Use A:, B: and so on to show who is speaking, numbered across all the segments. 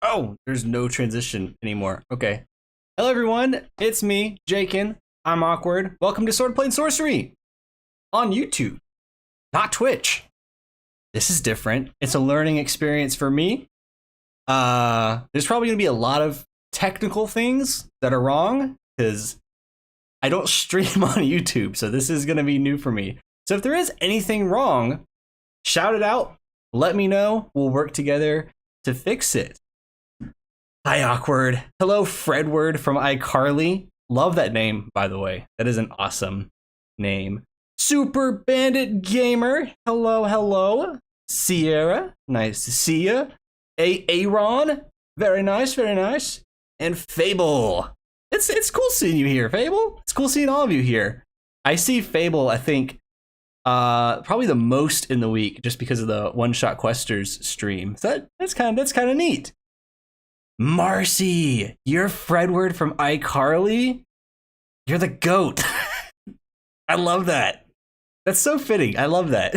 A: Oh, there's no transition anymore. Okay. Hello, everyone. It's me, Jakin. I'm awkward. Welcome to Swordplay and Sorcery on YouTube, not Twitch. This is different. It's a learning experience for me. There's probably gonna be a lot of technical things that are wrong because I don't stream on YouTube, so this is gonna be new for me. So if there is anything wrong, shout it out. Let me know. We'll work together to fix it. Hi, awkward. Hello, Fredward from iCarly. Love that name, by the way. That is an awesome name. Super Bandit Gamer. Hello, hello. Sierra. Nice to see ya. Aaron. Very nice, very nice. And Fable. It's cool seeing you here, Fable. It's cool seeing all of you here. I see Fable, I think, probably the most in the week, just because of the One Shot Questers stream. So that's kind of neat. Marcy, you're Fredward from iCarly. You're the GOAT. I love that. That's so fitting. I love that.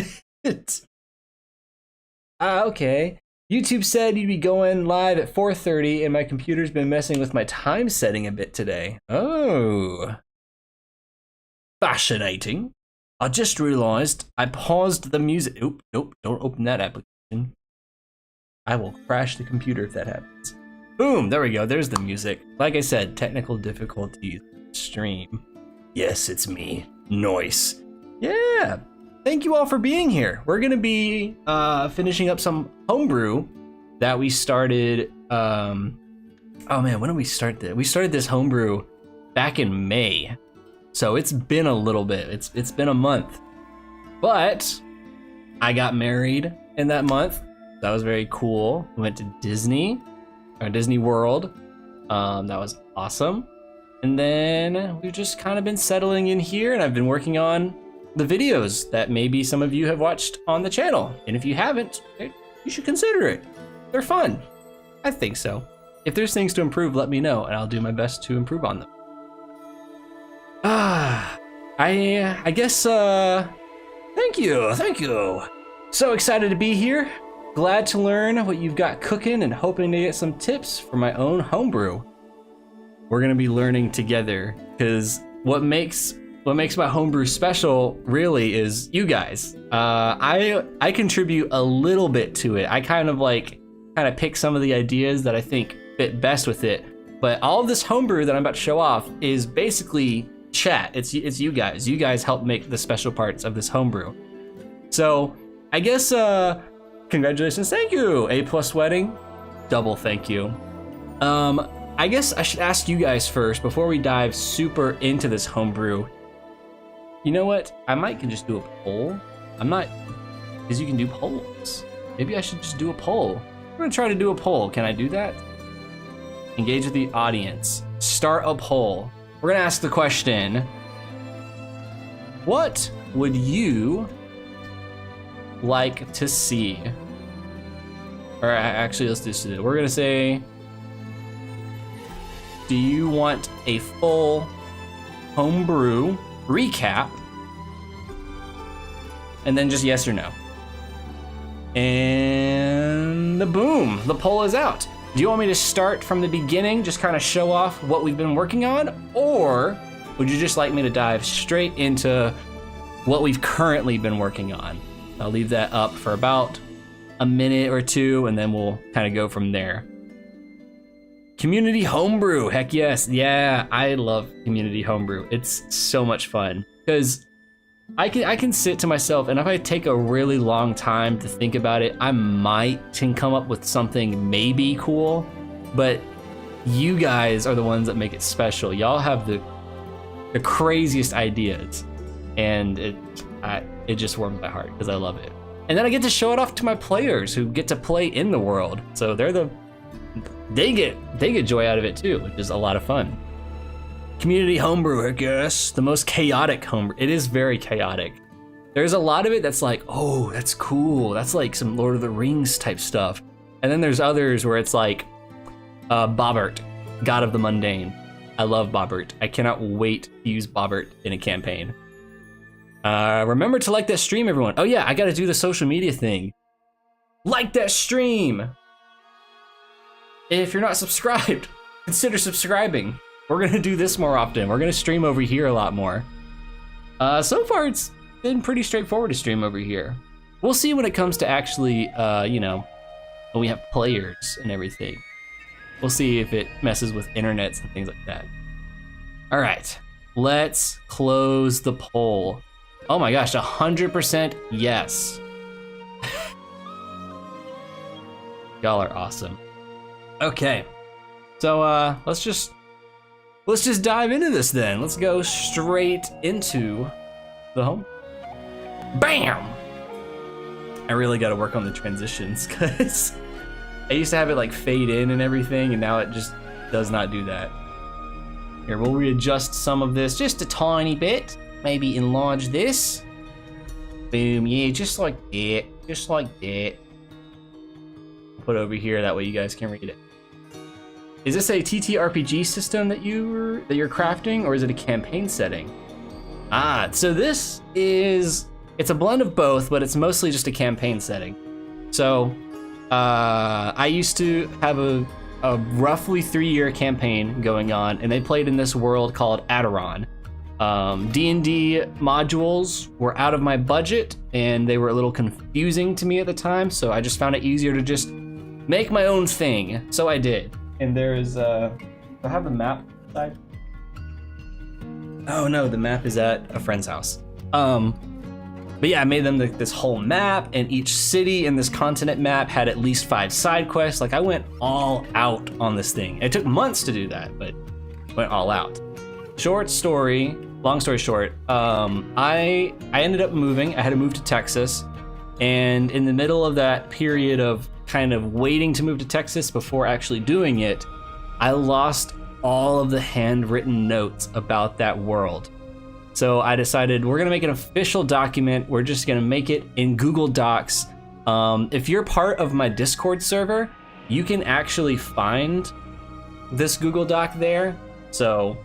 A: Okay. YouTube said you'd be going live at 4:30, and my computer's been messing with my time setting a bit today. Oh. Fascinating. I just realized I paused the music. Nope, don't open that application. I will crash the computer if that happens. Boom, there we go, there's the music. Like I said, technical difficulties stream. Yes, it's me, Noise. Yeah, thank you all for being here. We're gonna be finishing up some homebrew that we started, oh man, when did we start this? We started this homebrew back in May. So it's been a little bit, it's been a month. But I got married in that month. That was very cool. We went to Disney World. That was awesome. And then we've just kind of been settling in here, and I've been working on the videos that maybe some of you have watched on the channel. And if you haven't, you should consider it. They're fun. I think so. If there's things to improve, let me know, and I'll do my best to improve on them. I guess, thank you. So excited to be here. Glad to learn what you've got cooking and hoping to get some tips for my own homebrew. We're gonna be learning together, because what makes my homebrew special really is you guys. I contribute a little bit to it. I kind of pick some of the ideas that I think fit best with it. But all of this homebrew that I'm about to show off is basically chat. It's you guys. You guys help make the special parts of this homebrew. So I guess congratulations, thank you. A+ wedding, double thank you. I guess I should ask you guys first before we dive super into this homebrew. You know what? I might can just do a poll. Because you can do polls. Maybe I should just do a poll. I'm gonna try to do a poll. Can I do that? Engage with the audience. Start a poll. We're gonna ask the question, what would you like to see? Or actually, let's do this. We're gonna say, do you want a full homebrew recap? And then just yes or no. And boom, the poll is out. Do you want me to start from the beginning, just kind of show off what we've been working on? Or would you just like me to dive straight into what we've currently been working on? I'll leave that up for about a minute or two, and then we'll kind of go from there. Community homebrew, heck yes. Yeah, I love community homebrew. It's so much fun because I can sit to myself, and if I take a really long time to think about it, I can come up with something maybe cool, but you guys are the ones that make it special. Y'all have the craziest ideas, and it just warms my heart because I love it. And then I get to show it off to my players who get to play in the world. So they get joy out of it too, which is a lot of fun. Community homebrew, I guess. The most chaotic homebrew. It is very chaotic. There's a lot of it that's like, oh, that's cool. That's like some Lord of the Rings type stuff. And then there's others where it's like Bobbert, God of the Mundane. I love Bobbert. I cannot wait to use Bobbert in a campaign. Remember to like that stream, everyone. Oh yeah, I gotta do the social media thing. Like that stream. if you're not subscribed, consider subscribing. We're gonna do this more often. We're gonna stream over here a lot more. So far it's been pretty straightforward to stream over here. We'll see when it comes to actually, you know, when we have players and everything. We'll see if it messes with internets and things like that. All right, let's close the poll. Oh my gosh, 100% yes. Y'all are awesome. Okay, so let's just dive into this then. Let's go straight into the home. Bam! I really got to work on the transitions because I used to have it like fade in and everything, and now it just does not do that. Here, we'll readjust some of this just a tiny bit. Maybe enlarge this. Boom, yeah, just like that. Just like that. Put it over here, that way you guys can read it. Is this a TTRPG system that you're crafting, or is it a campaign setting? So this is, it's a blend of both, but it's mostly just a campaign setting. So I used to have a roughly 3-year campaign going on, and they played in this world called Aderon. D&D modules were out of my budget, and they were a little confusing to me at the time, so I just found it easier to just make my own thing. So I did. And there's, do I have the map side? Oh no, the map is at a friend's house. But yeah, I made them this whole map, and each city in this continent map had at least 5 side quests. Like, I went all out on this thing. It took months to do that, but went all out. Short story, long story short, I ended up moving. I had to move to Texas, and in the middle of that period of kind of waiting to move to Texas before actually doing it, I lost all of the handwritten notes about that world. So I decided we're gonna make an official document. We're just gonna make it in Google Docs. If you're part of my Discord server, you can actually find this Google Doc there. So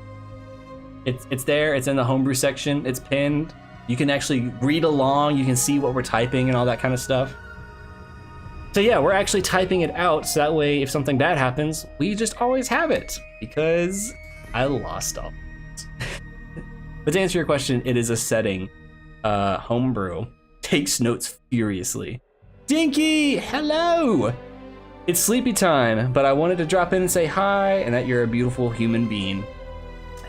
A: it's there, it's in the homebrew section, it's pinned. You can actually read along, you can see what we're typing and all that kind of stuff. So yeah, we're actually typing it out, so that way if something bad happens, we just always have it, because I lost all. But to answer your question, it is a setting. Homebrew takes notes furiously. Dinky, hello! It's sleepy time, but I wanted to drop in and say hi, and that you're a beautiful human being.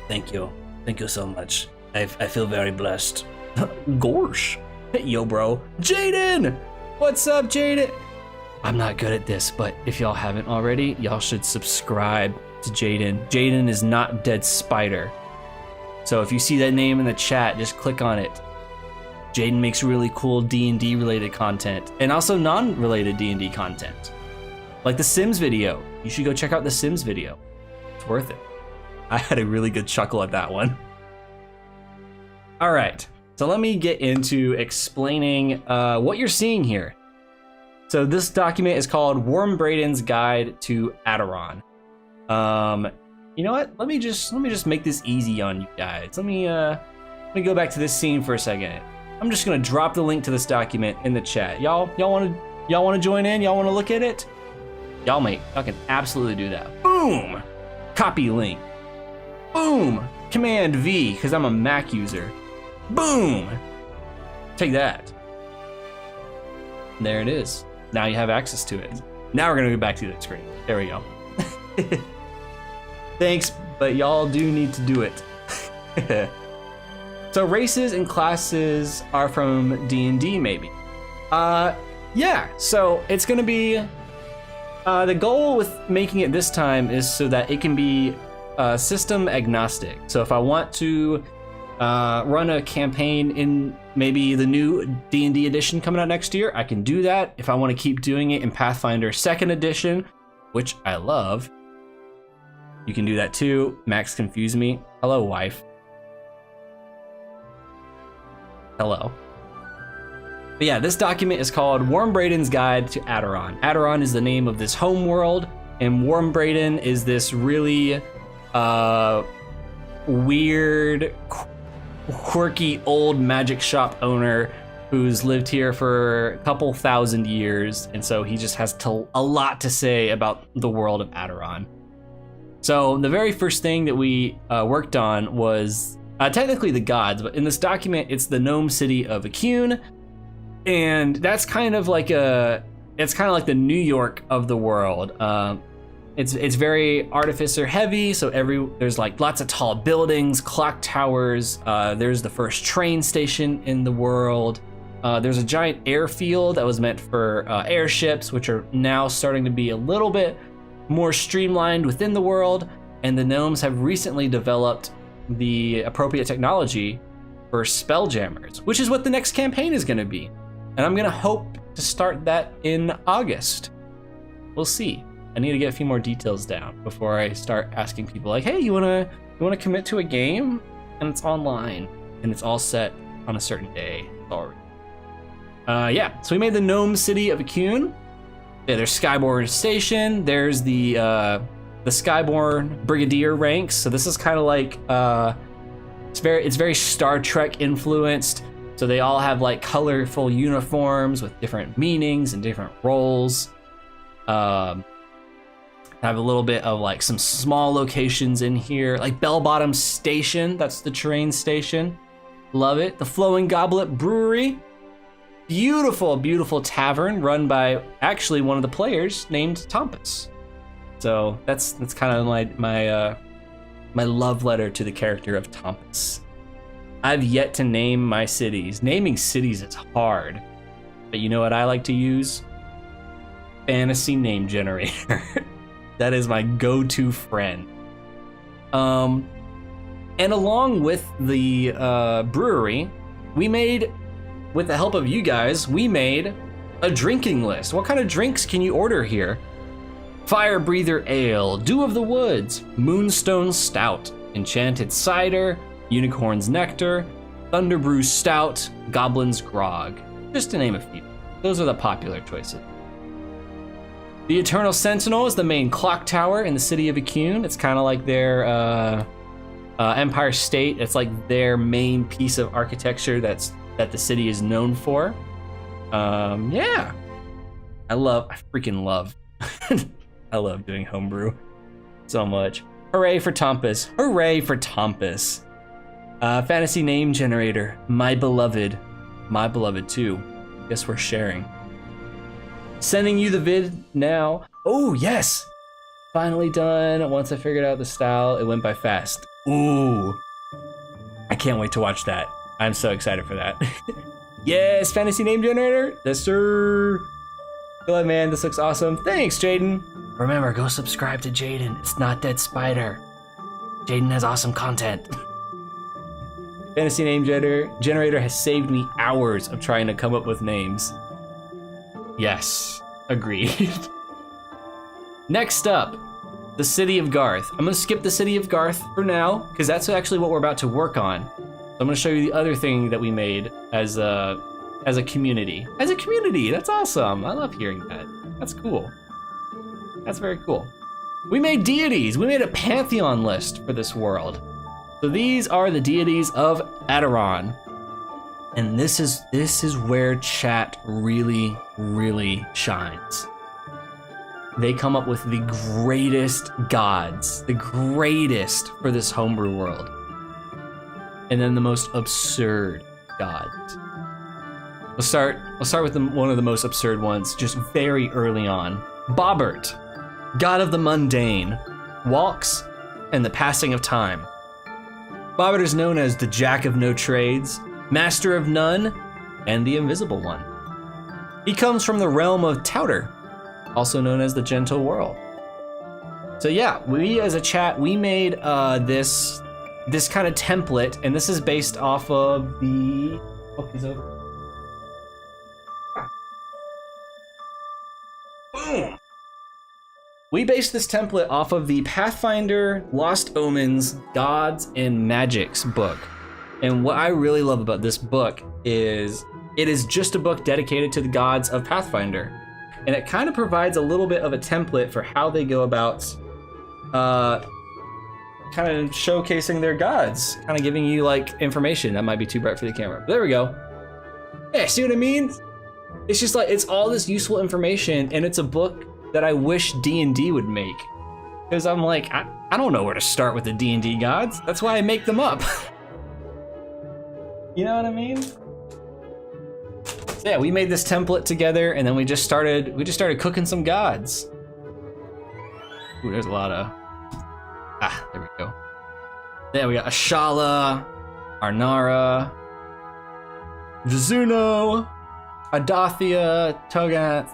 A: Thank you. Thank you so much. I feel very blessed. Gorsh. Yo, bro. Jaden! What's up, Jaden? I'm not good at this, but if y'all haven't already, y'all should subscribe to Jaden. Jaden is not Dead Spider. So if you see that name in the chat, just click on it. Jaden makes really cool D&D related content, and also non-related D&D content. Like the Sims video. You should go check out the Sims video. It's worth it. I had a really good chuckle at that one. All right, so let me get into explaining what you're seeing here. So this document is called Worm Braden's Guide to Aderon. You know what? Let me just make this easy on you guys. Let me go back to this scene for a second. I'm just gonna drop the link to this document in the chat. Y'all wanna join in? Y'all wanna look at it? Y'all can absolutely do that. Boom! Copy link. Boom! Command V, because I'm a Mac user. Boom! Take that. There it is. Now you have access to it. Now we're gonna go back to the screen. There we go. Thanks, but y'all do need to do it. So races and classes are from D&D maybe. Yeah, so it's gonna be, the goal with making it this time is so that it can be system agnostic. So if I want to run a campaign in maybe the new D&D edition coming out next year, I can do that. If I want to keep doing it in Pathfinder 2nd edition, which I love, you can do that too. Max confused me. Hello, wife. Hello. But yeah, this document is called Worm Braden's Guide to Aderon. Aderon is the name of this home world, and Worm Braden is this really weird, quirky old magic shop owner who's lived here for a couple thousand years, and so he just has a lot to say about the world of Aderon. So the very first thing that we worked on was technically the gods, but in this document, it's the gnome city of Acune, and that's kind of like the New York of the world. It's very artificer heavy, so there's like lots of tall buildings, clock towers. There's the first train station in the world. There's a giant airfield that was meant for airships, which are now starting to be a little bit more streamlined within the world. And the gnomes have recently developed the appropriate technology for spelljammers, which is what the next campaign is going to be. And I'm going to hope to start that in August. We'll see. I need to get a few more details down before I start asking people like, hey, you wanna commit to a game? And it's online and it's all set on a certain day already. Yeah, so we made the gnome city of Acune. Yeah, there's Skyborn Station. There's the Skyborn Brigadier ranks. So this is kind of like it's very Star Trek influenced. So they all have like colorful uniforms with different meanings and different roles. Have a little bit of like some small locations in here, like Bell Bottom Station. That's the train station. Love it. The Flowing Goblet Brewery. Beautiful, beautiful tavern run by actually one of the players named Tompus. So that's kind of my love letter to the character of Tompus. I've yet to name my cities. Naming cities is hard, but you know what I like to use? Fantasy Name Generator. That is my go-to friend. And along with the brewery, with the help of you guys, we made a drinking list. What kind of drinks can you order here? Fire Breather Ale, Dew of the Woods, Moonstone Stout, Enchanted Cider, Unicorn's Nectar, Thunderbrew Stout, Goblin's Grog, just to name a few. Those are the popular choices. The Eternal Sentinel is the main clock tower in the city of Acune. It's kind of like their Empire State. It's like their main piece of architecture that the city is known for. Yeah, I freaking love. I love doing homebrew so much. Hooray for Tompus! Hooray for Tompus! Fantasy Name Generator, my beloved too. Guess we're sharing. Sending you the vid now. Oh, yes. Finally done. Once I figured out the style, it went by fast. Ooh. I can't wait to watch that. I'm so excited for that. Yes, Fantasy Name Generator. Yes, sir. Good, man. This looks awesome. Thanks, Jaden. Remember, go subscribe to Jaden. It's not Dead Spider. Jaden has awesome content. Fantasy Name Generator has saved me hours of trying to come up with names. Yes, agreed. Next up, the City of Garth. I'm gonna skip the City of Garth for now, because that's actually what we're about to work on. So I'm gonna show you the other thing that we made as a community. As a community, that's awesome. I love hearing that. That's cool. That's very cool. We made deities. We made a pantheon list for this world. So these are the deities of Aderon. And this is where chat really, really shines. They come up with the greatest gods, the greatest for this homebrew world. And then the most absurd gods. We'll start with one of the most absurd ones, just very early on. Bobbert, god of the mundane, walks, and the passing of time. Bobbert is known as the Jack of no trades, Master of none, and the Invisible One. He comes from the realm of Touter, also known as the Gentle World. So yeah, we as a chat, we made this kind of template, and this is based off of the... Oh, he's over. Boom! We based this template off of the Pathfinder Lost Omens Gods and Magics book. And what I really love about this book is it is just a book dedicated to the gods of Pathfinder. And it kind of provides a little bit of a template for how they go about kind of showcasing their gods, kind of giving you like information. That might be too bright for the camera. But there we go. Yeah, see what I mean? It's just like, it's all this useful information, and it's a book that I wish D&D would make. Because I'm like, I don't know where to start with the D&D gods. That's why I make them up. You know what I mean? So yeah, we made this template together, and then we just started cooking some gods. Ooh, there's a lot of, there we go. Yeah, we got Ashala, Arnara, Vizuno, Adathia, Togath,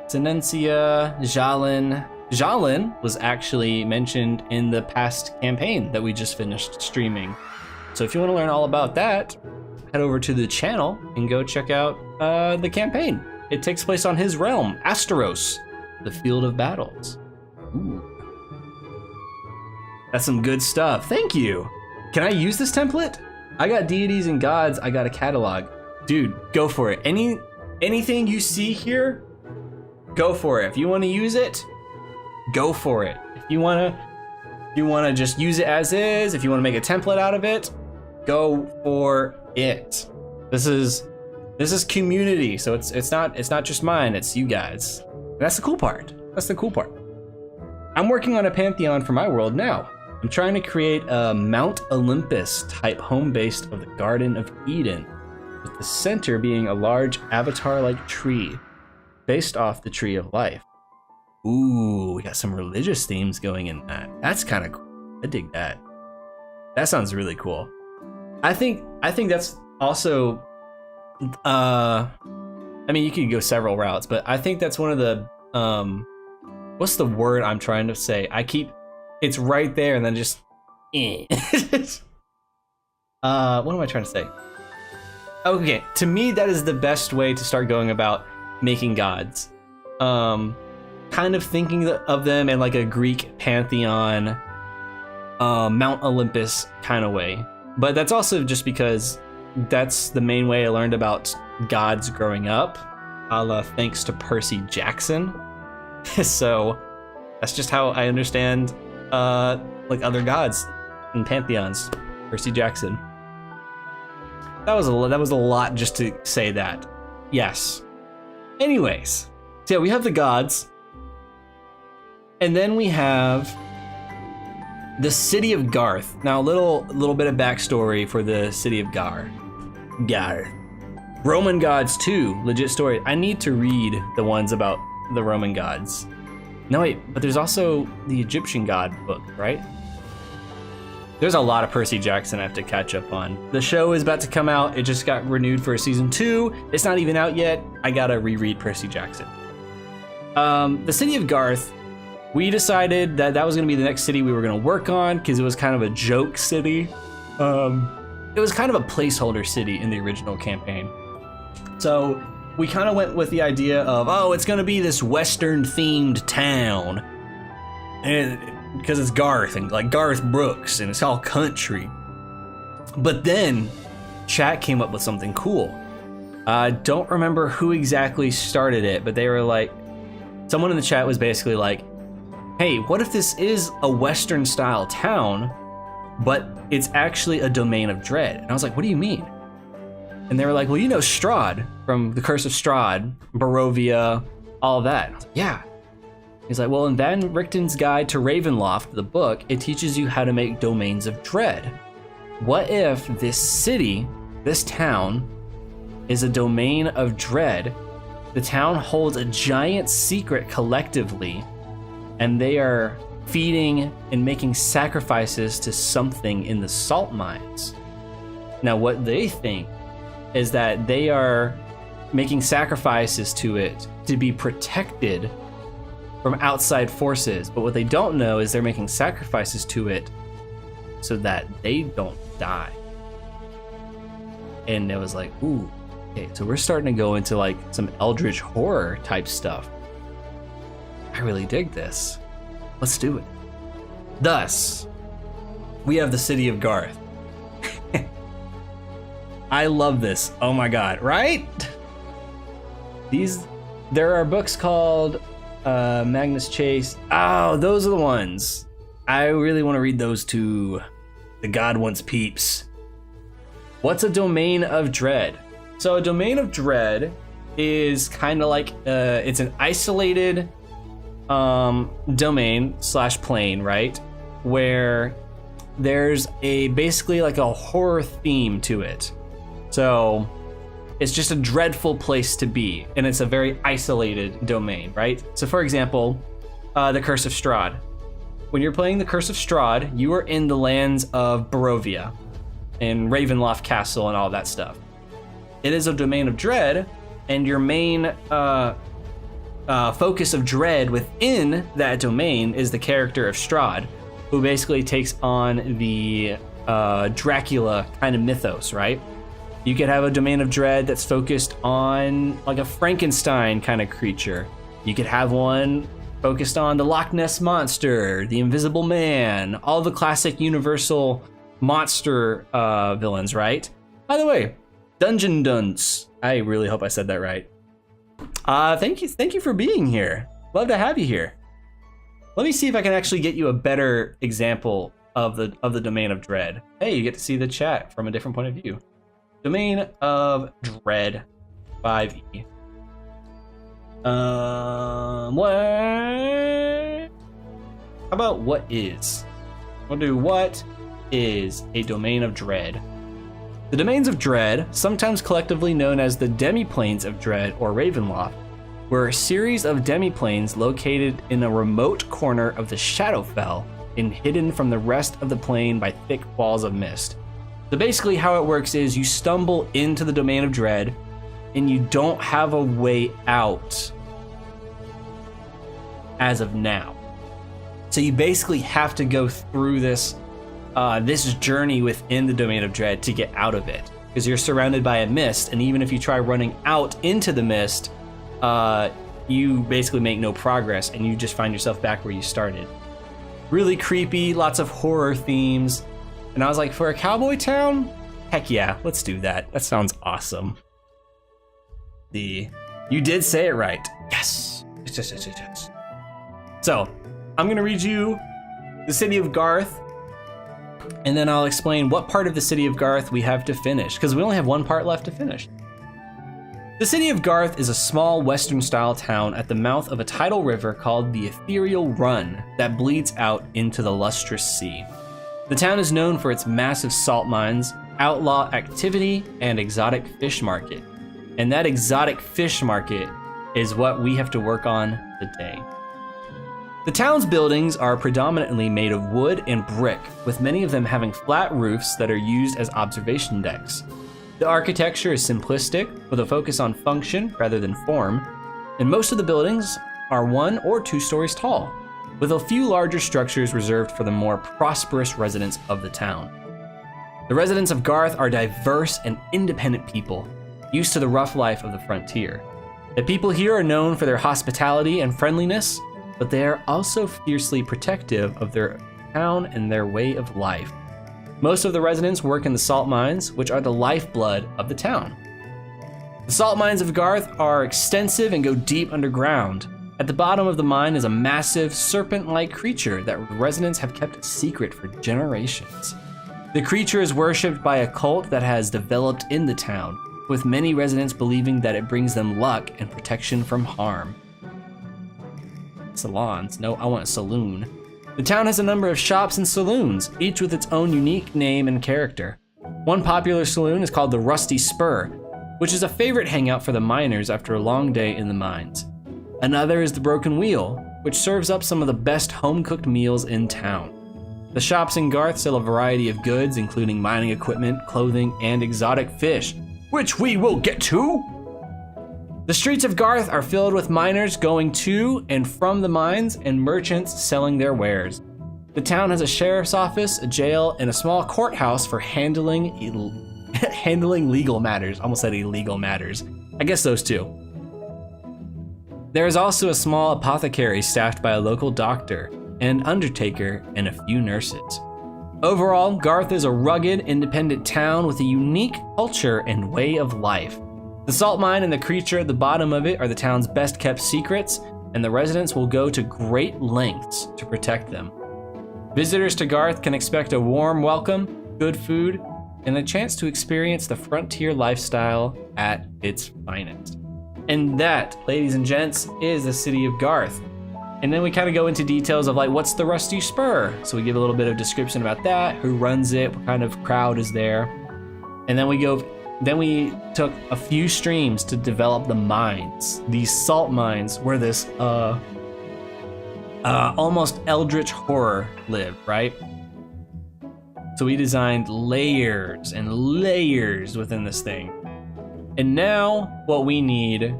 A: Tenencia, Jalin. Jalin was actually mentioned in the past campaign that we just finished streaming. So if you want to learn all about that, head over to the channel and go check out the campaign. It takes place on his realm, Asteros, the field of battles. Ooh. That's some good stuff. Thank you. Can I use this template? I got deities and gods. I got a catalog. Dude, go for it. Anything you see here, go for it. If you want to use it, go for it. If you want to just use it as is, if you want to make a template out of it, go for it. This is community, so it's not just mine, it's you guys. And that's the cool part. That's the cool part. I'm working on a pantheon for my world now. I'm trying to create a Mount Olympus type home base of the Garden of Eden, with the center being a large avatar-like tree based off the Tree of Life. Ooh, we got some religious themes going in that. That's kind of cool. I dig that. That sounds really cool. I think that's also, I mean, you could go several routes, but I think that's one of the, what's the word I'm trying to say? It's right there and then just, what am I trying to say? Okay, to me, that is the best way to start going about making gods. Kind of thinking of them in like a Greek pantheon, Mount Olympus kind of way. But that's also just because that's the main way I learned about gods growing up, a la thanks to Percy Jackson. So that's just how I understand like other gods and pantheons. Percy Jackson. That was a lot just to say that. Yes. Anyways, so yeah, we have the gods. And then we have the city of Garth. Now, a little bit of backstory for the city of Garth. Roman gods too, legit story. I need to read the ones about the Roman gods. No wait, but there's also the Egyptian god book, right? There's a lot of Percy Jackson I have to catch up on. The show is about to come out. It just got renewed for season 2. It's not even out yet. I gotta reread Percy Jackson. The city of Garth, we decided that was gonna be the next city we were gonna work on because it was kind of a joke city. It was kind of a placeholder city in the original campaign. So we kind of went with the idea of, oh, it's gonna be this Western themed town. And because it's Garth and like Garth Brooks and it's all country. But then chat came up with something cool. I don't remember who exactly started it, but they were like, someone in the chat was basically like, hey, what if this is a Western style town, but it's actually a domain of dread? And I was like, what do you mean? And they were like, well, you know Strahd from The Curse of Strahd, Barovia, all of that. I was like, yeah. He's like, well, in Van Richten's Guide to Ravenloft, the book, it teaches you how to make domains of dread. What if this city, this town, is a domain of dread? The town holds a giant secret collectively, and they are feeding and making sacrifices to something in the salt mines. Now, what they think is that they are making sacrifices to it to be protected from outside forces, but what they don't know is they're making sacrifices to it so that they don't die. And it was like, ooh, okay, so we're starting to go into like some eldritch horror type stuff. I really dig this. Let's do it. Thus, we have the city of Garth. I love this. Oh my god, right? There are books called Magnus Chase. Oh, those are the ones. I really want to read those two. The God Wants Peeps. What's a domain of dread? So a domain of dread is kind of like it's an isolated domain / plane, right? Where there's basically like a horror theme to it. So it's just a dreadful place to be, and it's a very isolated domain, right? So for example, the Curse of Strahd. When you're playing the Curse of Strahd, you are in the lands of Barovia and Ravenloft Castle and all that stuff. It is a domain of dread, and your main focus of dread within that domain is the character of Strahd, who basically takes on the Dracula kind of mythos, right? You could have a domain of dread that's focused on like a Frankenstein kind of creature. You could have one focused on the Loch Ness Monster, the Invisible Man, all the classic Universal monster villains, right? By the way, Dungeon Dunce. I really hope I said that right. Thank you for being here. Love to have you here. Let me see if I can actually get you a better example of the domain of dread. Hey, you get to see the chat from a different point of view. Domain of dread 5e. What? How about what is? We'll do what is a domain of dread. The domains of dread, sometimes collectively known as the demiplanes of dread or Ravenloft, were a series of demiplanes located in a remote corner of the Shadowfell and hidden from the rest of the plane by thick walls of mist. So basically how it works is you stumble into the domain of dread and you don't have a way out as of now. So you basically have to go through this journey within the domain of dread to get out of it, because you're surrounded by a mist, and even if you try running out into the mist, you basically make no progress and you just find yourself back where you started. Really creepy, lots of horror themes. And I was like, for a cowboy town? Heck yeah, let's do that. That sounds awesome. You did say it right. Yes. Yes. So, I'm gonna read you the City of Garth, and then I'll explain what part of the City of Garth we have to finish, because we only have one part left to finish. The City of Garth is a small Western-style town at the mouth of a tidal river called the Ethereal Run that bleeds out into the lustrous sea. The town is known for its massive salt mines, outlaw activity, and exotic fish market. And that exotic fish market is what we have to work on today. The town's buildings are predominantly made of wood and brick, with many of them having flat roofs that are used as observation decks. The architecture is simplistic, with a focus on function rather than form, and most of the buildings are 1 or 2 stories tall, with a few larger structures reserved for the more prosperous residents of the town. The residents of Garth are diverse and independent people, used to the rough life of the frontier. The people here are known for their hospitality and friendliness, but they are also fiercely protective of their town and their way of life. Most of the residents work in the salt mines, which are the lifeblood of the town. The salt mines of Garth are extensive and go deep underground. At the bottom of the mine is a massive serpent-like creature that residents have kept a secret for generations. The creature is worshipped by a cult that has developed in the town, with many residents believing that it brings them luck and protection from harm. Salons? No, I want a saloon. The town has a number of shops and saloons, each with its own unique name and character. One popular saloon is called the Rusty Spur, which is a favorite hangout for the miners after a long day in the mines. Another is the Broken Wheel, which serves up some of the best home-cooked meals in town. The shops in Garth sell a variety of goods, including mining equipment, clothing, and exotic fish, which we will get to. The streets of Garth are filled with miners going to and from the mines and merchants selling their wares. The town has a sheriff's office, a jail, and a small courthouse for handling legal matters. Almost said illegal matters. I guess those two. There is also a small apothecary staffed by a local doctor, an undertaker, and a few nurses. Overall, Garth is a rugged, independent town with a unique culture and way of life. The salt mine and the creature at the bottom of it are the town's best kept secrets, and the residents will go to great lengths to protect them. Visitors to Garth can expect a warm welcome, good food, and a chance to experience the frontier lifestyle at its finest. And that, ladies and gents, is the city of Garth. And then we kind of go into details of like, what's the Rusty Spur? So we give a little bit of description about that, who runs it, what kind of crowd is there. And then we took a few streams to develop the mines. These salt mines where this almost eldritch horror lived, right? So we designed layers and layers within this thing. And now what we need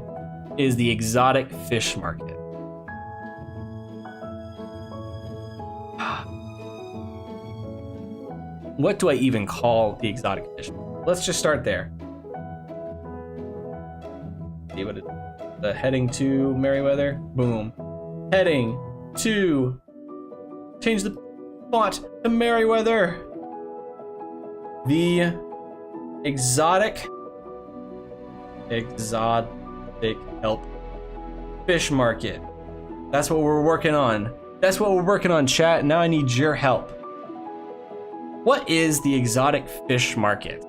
A: is the exotic fish market. What do I even call the exotic fish? Let's just start there. See what it is. The heading to Merryweather. Boom. Heading to. Change the font to Merryweather. The exotic help fish market. That's what we're working on. That's what we're working on, chat. Now I need your help. What is the exotic fish market?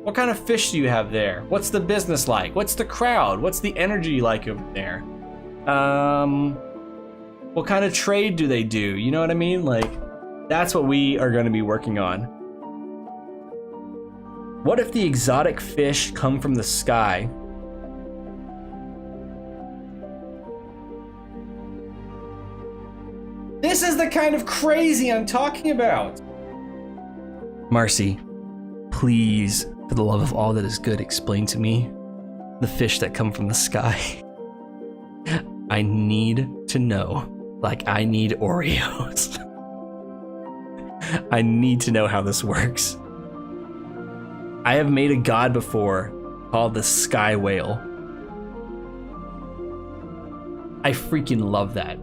A: What kind of fish do you have there? What's the business like? What's the crowd? What's the energy like over there? What kind of trade do they do? You know what I mean? Like, that's what we are going to be working on. What if the exotic fish come from the sky? This is the kind of crazy I'm talking about. Marcy, please, for the love of all that is good, explain to me the fish that come from the sky. I need to know, like I need Oreos. I need to know how this works. I have made a god before called the Sky Whale. I freaking love that.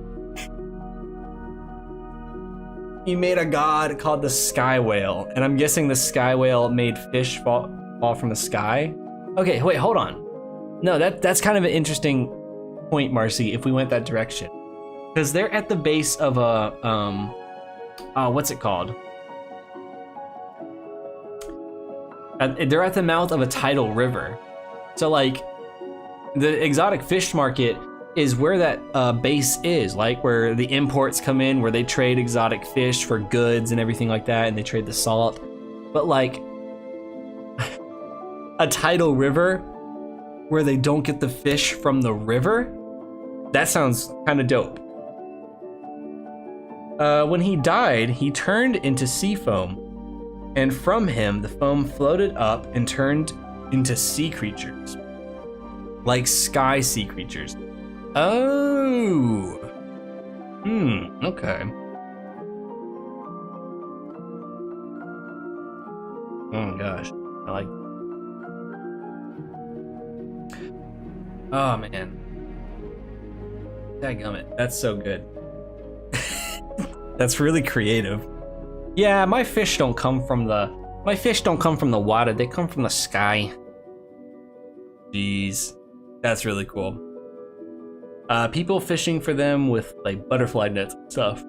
A: He made a god called the Sky Whale, and I'm guessing the Sky Whale made fish fall from the sky. Okay, wait, hold on. No, that's kind of an interesting point, Marcy, if we went that direction. Because they're at the base of a, what's it called? They're at the mouth of a tidal river. So like, the exotic fish market is where that base is, like where the imports come in, where they trade exotic fish for goods and everything like that, and they trade the salt. But like a tidal river where they don't get the fish from the river, that sounds kind of dope. When he died, he turned into sea foam, and from him the foam floated up and turned into sea creatures, like sky sea creatures. Oh. Okay. Oh gosh. I like. Oh man. Dadgummit. That's so good. That's really creative. Yeah, my fish don't come from the water, they come from the sky. Jeez. That's really cool. People fishing for them with like butterfly nets and stuff.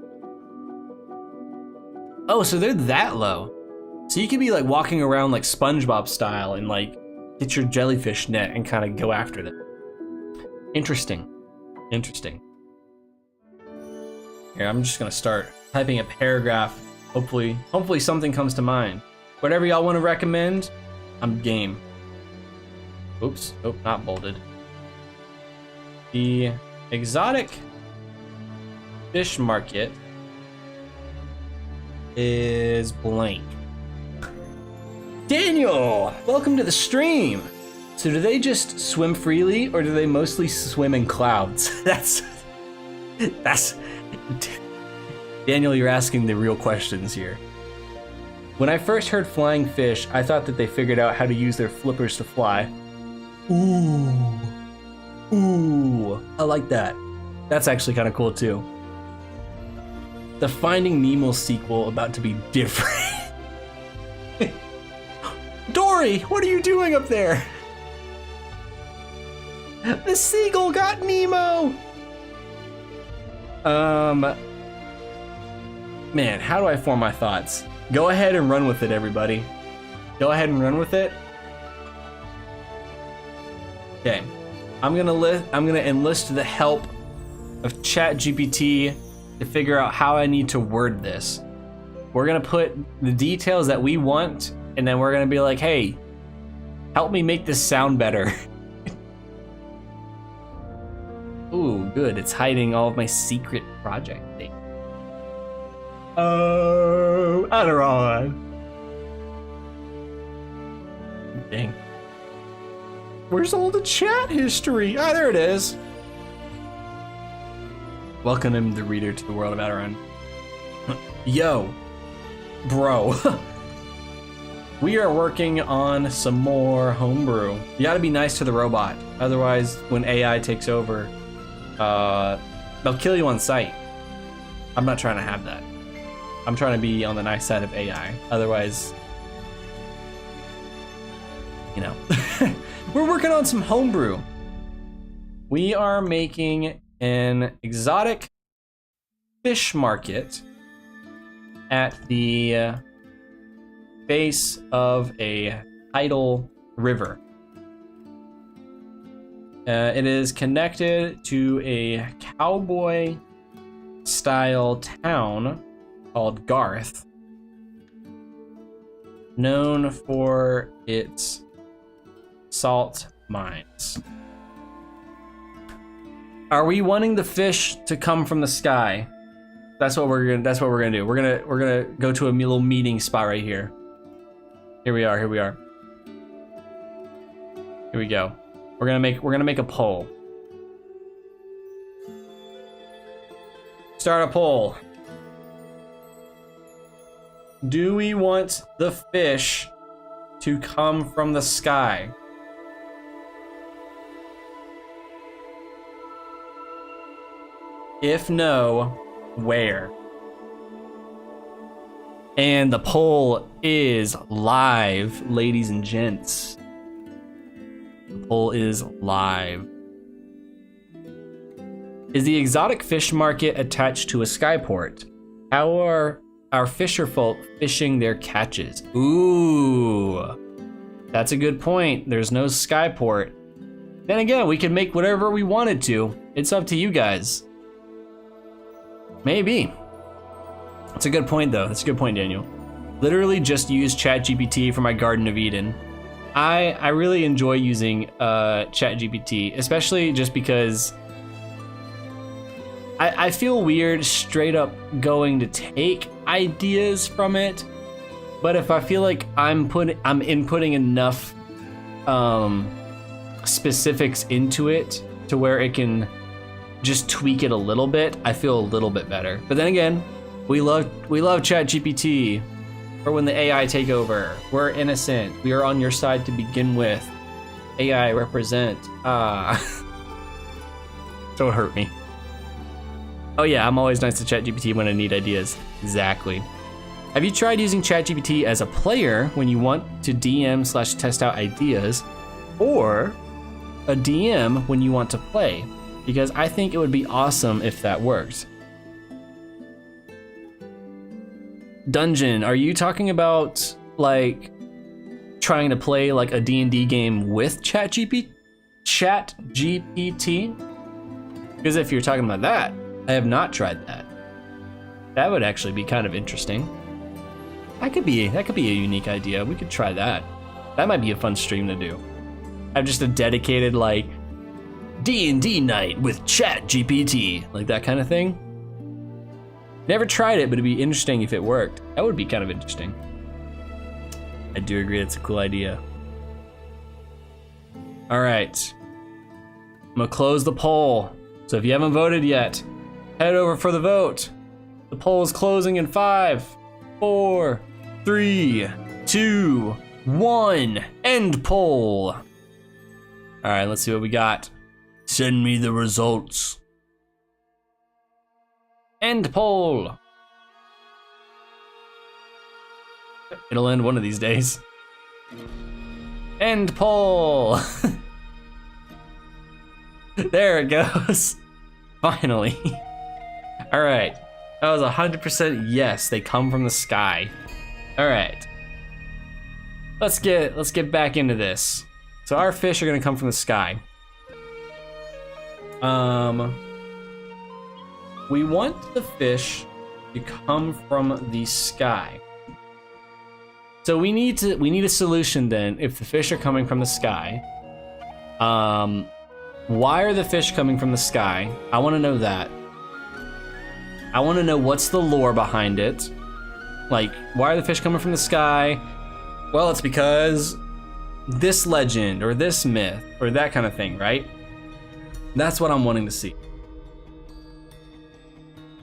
A: Oh, so they're that low. So you could be like walking around like SpongeBob style and like get your jellyfish net and kind of go after them. Interesting. Interesting. Here, I'm just gonna start typing a paragraph. Hopefully something comes to mind. Whatever y'all want to recommend, I'm game. Oops, oh, not bolded. The exotic fish market is blank. Daniel, welcome to the stream. So do they just swim freely, or do they mostly swim in clouds? That's Daniel, you're asking the real questions here. When I first heard flying fish, I thought that they figured out how to use their flippers to fly. Ooh, I like that. That's actually kind of cool too. The Finding Nemo sequel about to be different. Dory, what are you doing up there? The seagull got Nemo. Man, how do I form my thoughts? Go ahead and run with it, everybody. Go ahead and run with it. Okay, I'm gonna enlist the help of ChatGPT to figure out how I need to word this. We're gonna put the details that we want, and then we're gonna be like, hey, help me make this sound better. Ooh, good, it's hiding all of my secret project things. Oh, Aderon. Dang. Where's all the chat history? Ah, there it is. Welcome the reader to the world of Aderon. Yo, bro. We are working on some more homebrew. You gotta be nice to the robot. Otherwise, when AI takes over, they'll kill you on sight. I'm not trying to have that. I'm trying to be on the nice side of AI. Otherwise, you know. We're working on some homebrew. We are making an exotic fish market at the base of a tidal river. It is connected to a cowboy style town called Garth, known for its salt mines. Are we wanting the fish to come from the sky? That's what we're gonna do. We're gonna go to a little meeting spot right here. Here we are. Here we go. We're gonna make a poll. Start a poll. Do we want the fish to come from the sky? If no, where? And the poll is live, ladies and gents. The poll is live. Is the exotic fish market attached to a skyport? How are our fisherfolk fishing their catches? Ooh, that's a good point. There's no skyport. Then again, we can make whatever we wanted to. It's up to you guys. Maybe. That's a good point, though. That's a good point, Daniel. Literally just use ChatGPT for my Garden of Eden. I really enjoy using ChatGPT, especially just because I feel weird straight up going to take ideas from it, but if I feel like I'm inputting enough specifics into it to where it can just tweak it a little bit, I feel a little bit better. But then again, we love ChatGPT. For when the AI take over, we're innocent. We are on your side to begin with. AI represent. Don't hurt me. Oh yeah, I'm always nice to ChatGPT when I need ideas. Exactly. Have you tried using ChatGPT as a player when you want to DM/test out ideas, or a DM when you want to play? Because I think it would be awesome if that worked. Dungeon, are you talking about like trying to play like a D&D game with ChatGPT? Because if you're talking about that, I have not tried that. That would actually be kind of interesting. That could be a unique idea. We could try that. That might be a fun stream to do. Have just a dedicated like D&D night with ChatGPT, like that kind of thing. Never tried it, but it'd be interesting if it worked. That would be kind of interesting. I do agree, it's a cool idea. All right, I'm gonna close the poll. So if you haven't voted yet, head over for the vote. The poll is closing in 5, 4, 3, 2, 1. End poll. All right, let's see what we got. Send me the results. End poll. It'll end one of these days. End poll. There it goes. Finally. All right. That was 100% yes. They come from the sky. All right. let's get back into this. So our fish are gonna come from the sky. We want the fish to come from the sky. So we need a solution then. If the fish are coming from the sky, why are the fish coming from the sky? I want to know that. I want to know what's the lore behind it. Like, why are the fish coming from the sky? Well, it's because this legend or this myth or that kind of thing, right? That's what I'm wanting to see.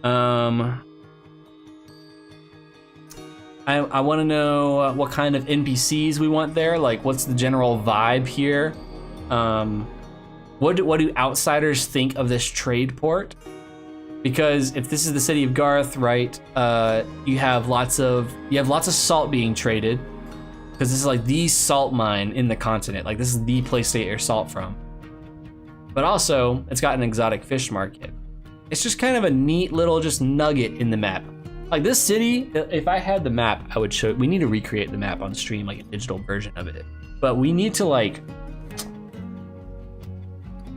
A: I want to know what kind of NPCs we want there. Like, what's the general vibe here? What do outsiders think of this trade port? Because if this is the city of Garth, right? You have lots of salt being traded, because this is like the salt mine in the continent. Like, this is the place to get your salt from. But also, it's got an exotic fish market. It's just kind of a neat little just nugget in the map. Like, this city, if I had the map, I would show. We need to recreate the map on stream, like a digital version of it. But we need to, like,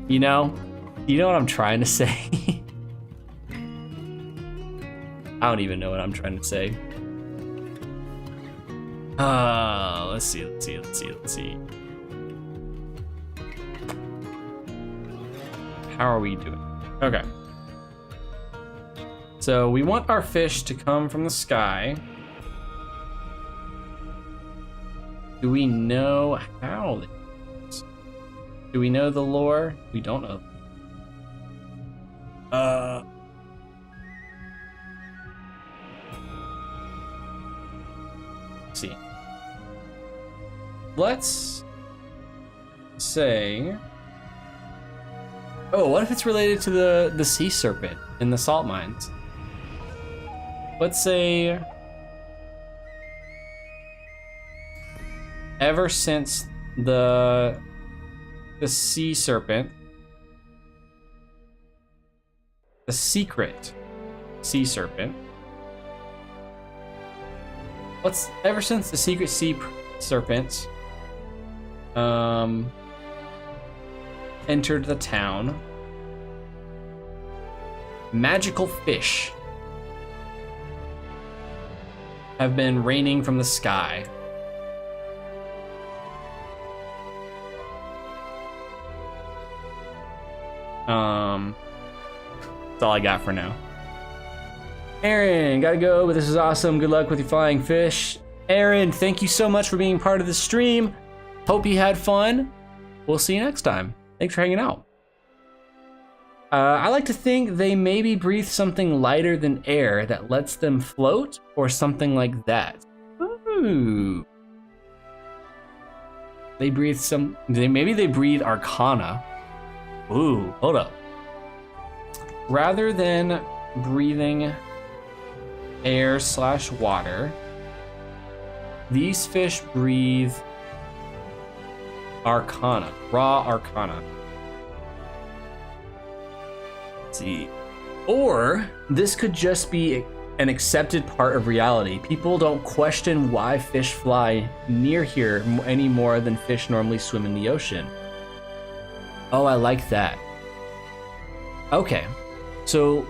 A: you know what I'm trying to say? I don't even know what I'm trying to say. Let's see. How are we doing? Okay. So we want our fish to come from the sky. Do we know how? Do we know the lore? We don't know. Let's see. Let's say. Oh, what if it's related to the sea serpent in the salt mines? Let's say, ever since the sea serpent, the secret sea serpent, ever since the secret sea serpent entered the town, magical fish have been raining from the sky. That's all I got for now. Aaron, gotta go, but this is awesome. Good luck with your flying fish. Aaron, thank you so much for being part of the stream. Hope you had fun. We'll see you next time. Thanks for hanging out. I like to think they maybe breathe something lighter than air that lets them float, or something like that. Ooh. Maybe they breathe arcana. Ooh, hold up. Rather than breathing air/water, these fish breathe arcana, raw arcana. Let's see. Or this could just be an accepted part of reality. People don't question why fish fly near here any more than fish normally swim in the ocean. Oh, I like that. Okay, so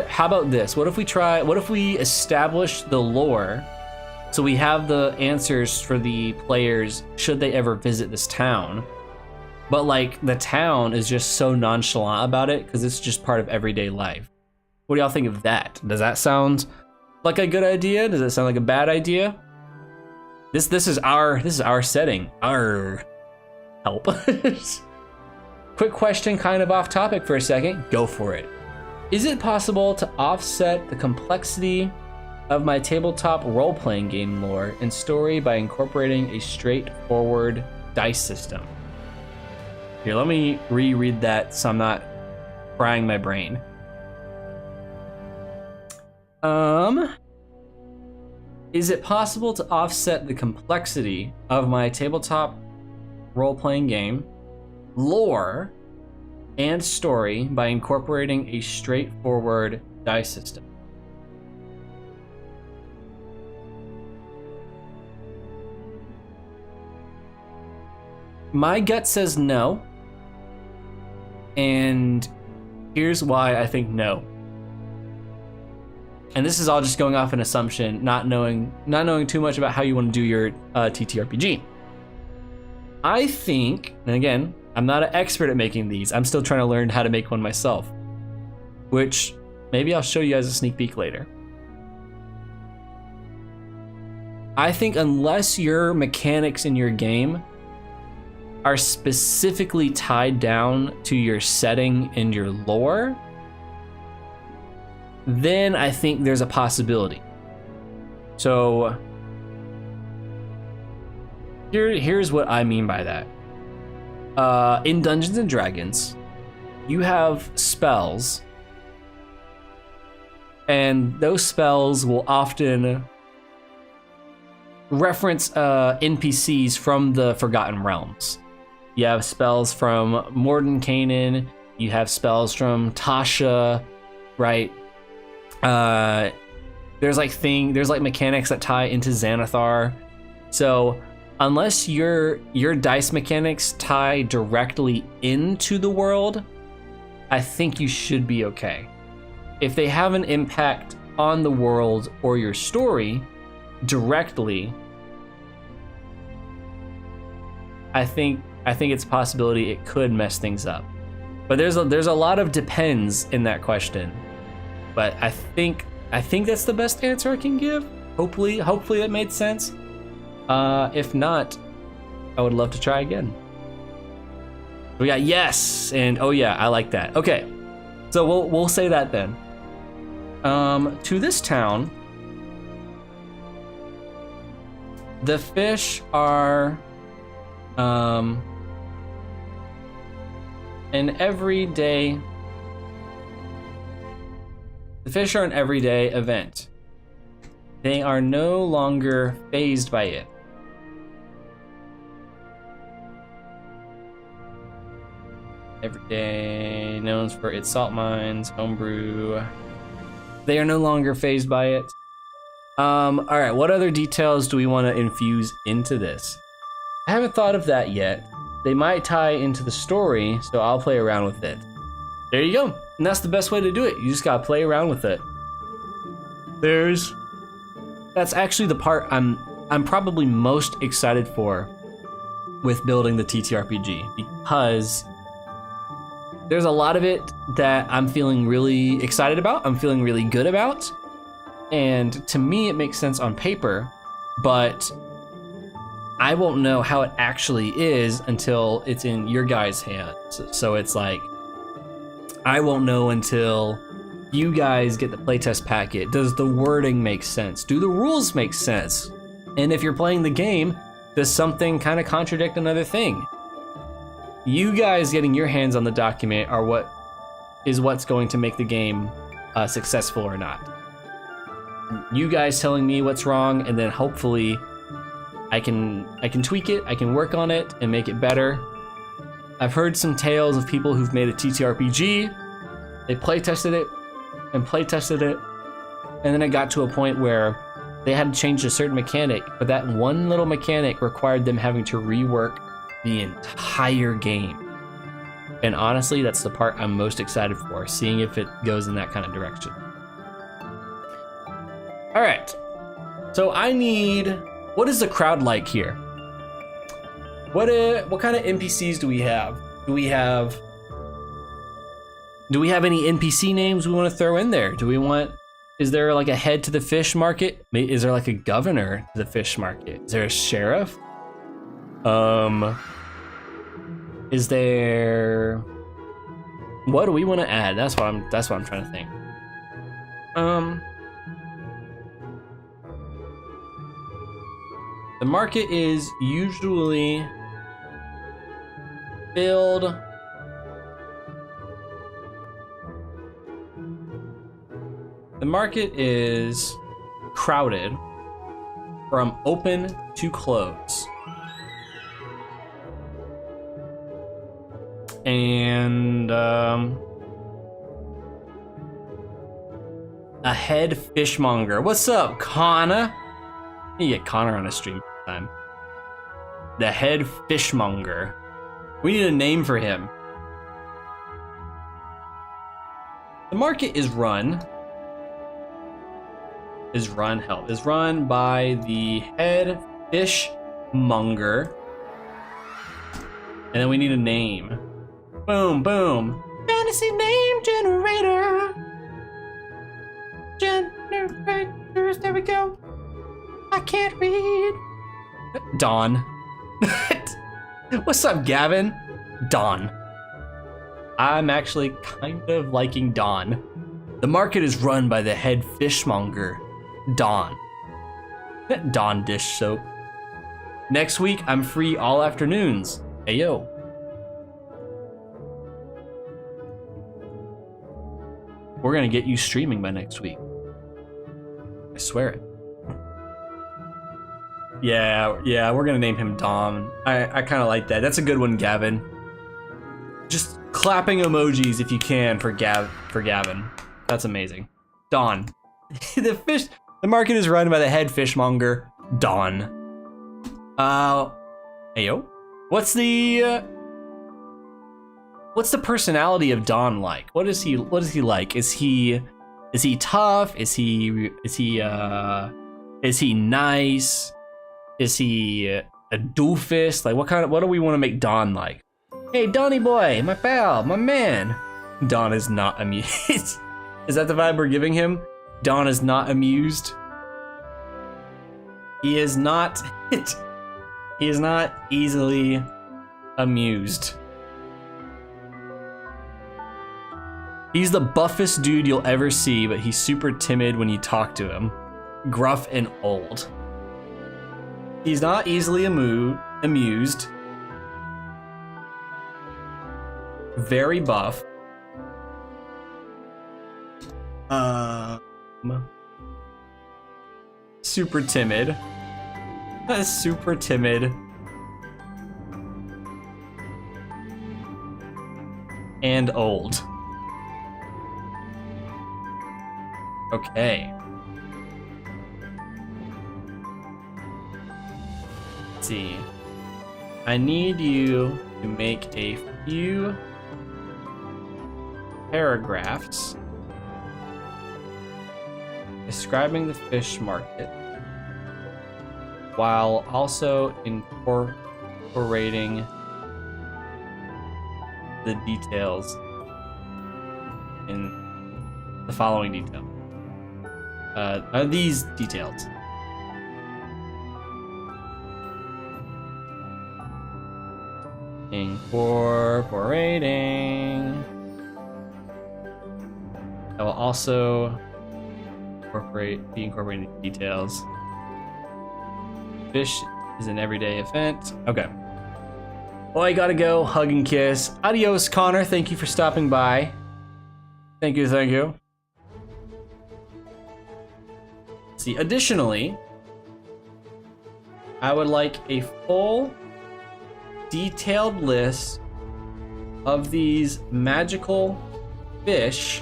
A: how about this? What if we establish the lore so we have the answers for the players should they ever visit this town? But like the town is just so nonchalant about it because it's just part of everyday life. What do y'all think of that? Does that sound like a good idea? Does it sound like a bad idea? This is our setting. Our help. Quick question, kind of off topic for a second. Go for it. Is it possible to offset the complexity of my tabletop role-playing game lore and story by incorporating a straightforward dice system? Here, let me reread that so I'm not frying my brain. Is it possible to offset the complexity of my tabletop role-playing game lore and story by incorporating a straightforward dice system? My gut says no. And here's why I think no. And this is all just going off an assumption, not knowing too much about how you want to do your TTRPG. I think, and again, I'm not an expert at making these. I'm still trying to learn how to make one myself, which maybe I'll show you as a sneak peek later. I think unless your mechanics in your game are specifically tied down to your setting and your lore, then I think there's a possibility. So here's what I mean by that. In Dungeons and Dragons, you have spells, and those spells will often reference NPCs from the Forgotten Realms. You have spells from Mordenkainen, you have spells from Tasha, right? There's like mechanics that tie into Xanathar. So unless your dice mechanics tie directly into the world, I think you should be okay. If they have an impact on the world or your story directly, I think it's a possibility it could mess things up. But there's a lot of depends in that question. But I think that's the best answer I can give. Hopefully that made sense. If not, I would love to try again. We got yes and oh yeah, I like that. Okay, so we'll say that then. To this town, the fish are an everyday. The fish are an everyday event. They are no longer fazed by it. Every day, known for its salt mines, homebrew. They are no longer fazed by it. All right, what other details do we want to infuse into this? I haven't thought of that yet. They might tie into the story, so I'll play around with it. There you go. And that's the best way to do it. You just gotta play around with it. That's actually the part I'm probably most excited for with building the TTRPG, because there's a lot of it that I'm feeling really excited about, I'm feeling really good about, and to me it makes sense on paper, but I won't know how it actually is until it's in your guys' hands. So it's like, I won't know until you guys get the playtest packet. Does the wording make sense? Do the rules make sense? And if you're playing the game, does something kind of contradict another thing? You guys getting your hands on the document are what's going to make the game successful or not. You guys telling me what's wrong, and then hopefully I can tweak it, I can work on it and make it better. I've heard some tales of people who've made a TTRPG, they playtested it, and then it got to a point where they had to change a certain mechanic, but that one little mechanic required them having to rework the entire game. And honestly, that's the part I'm most excited for, seeing if it goes in that kind of direction. All right, so what is the crowd like here? What kind of NPCs do we have? Do we have any NPC names we want to throw in there? Is there like a head to the fish market? Is there like a governor to the fish market? Is there a sheriff? Is there, what do we want to add? That's what I'm trying to think. The market is usually filled. The market is crowded from open to close. And a head fishmonger. What's up, Connor? You get Connor on a stream time. The head fishmonger. We need a name for him. The market is run by the head fishmonger. And then we need a name. Boom, boom. Fantasy name generator. Generators, there we go. I can't read. Dawn. What's up, Gavin? Dawn. I'm actually kind of liking Dawn. The market is run by the head fishmonger, Dawn. Dawn dish soap. Next week, I'm free all afternoons. Hey, yo. We're gonna get you streaming by next week. I swear it. Yeah, we're gonna name him Dom. I kind of like that. That's a good one, Gavin. Just clapping emojis if you can for Gavin. That's amazing. Dawn. The market is run by the head fishmonger, Dawn. Heyo. What's the personality of Dawn like? What is he like? Is he tough? Is he nice? Is he a doofus? Like what do we want to make Dawn like? Hey, Donnie boy, my pal, my man. Dawn is not amused. Is that the vibe we're giving him? Dawn is not amused. He is not easily amused. He's the buffest dude you'll ever see, but he's super timid when you talk to him. Gruff and old. He's not easily amused. Very buff. Super timid. Super timid. And old. Okay. Let's see. I need you to make a few paragraphs describing the fish market while also incorporating the details in the following detail. Are these details? Incorporating. I will also be incorporating the details. Fish is an everyday event. Okay. Well, I gotta go. Hug and kiss. Adios, Connor. Thank you for stopping by. Thank you, thank you. See, additionally, I would like a full, detailed list of these magical fish,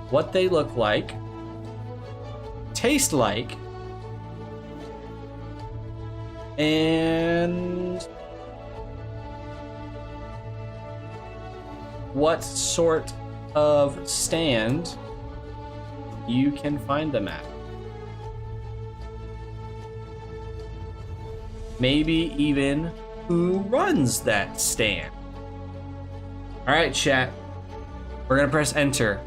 A: what they look like, taste like, and what sort of stand you can find them at. Maybe even who runs that stand. All right, chat. We're gonna press enter,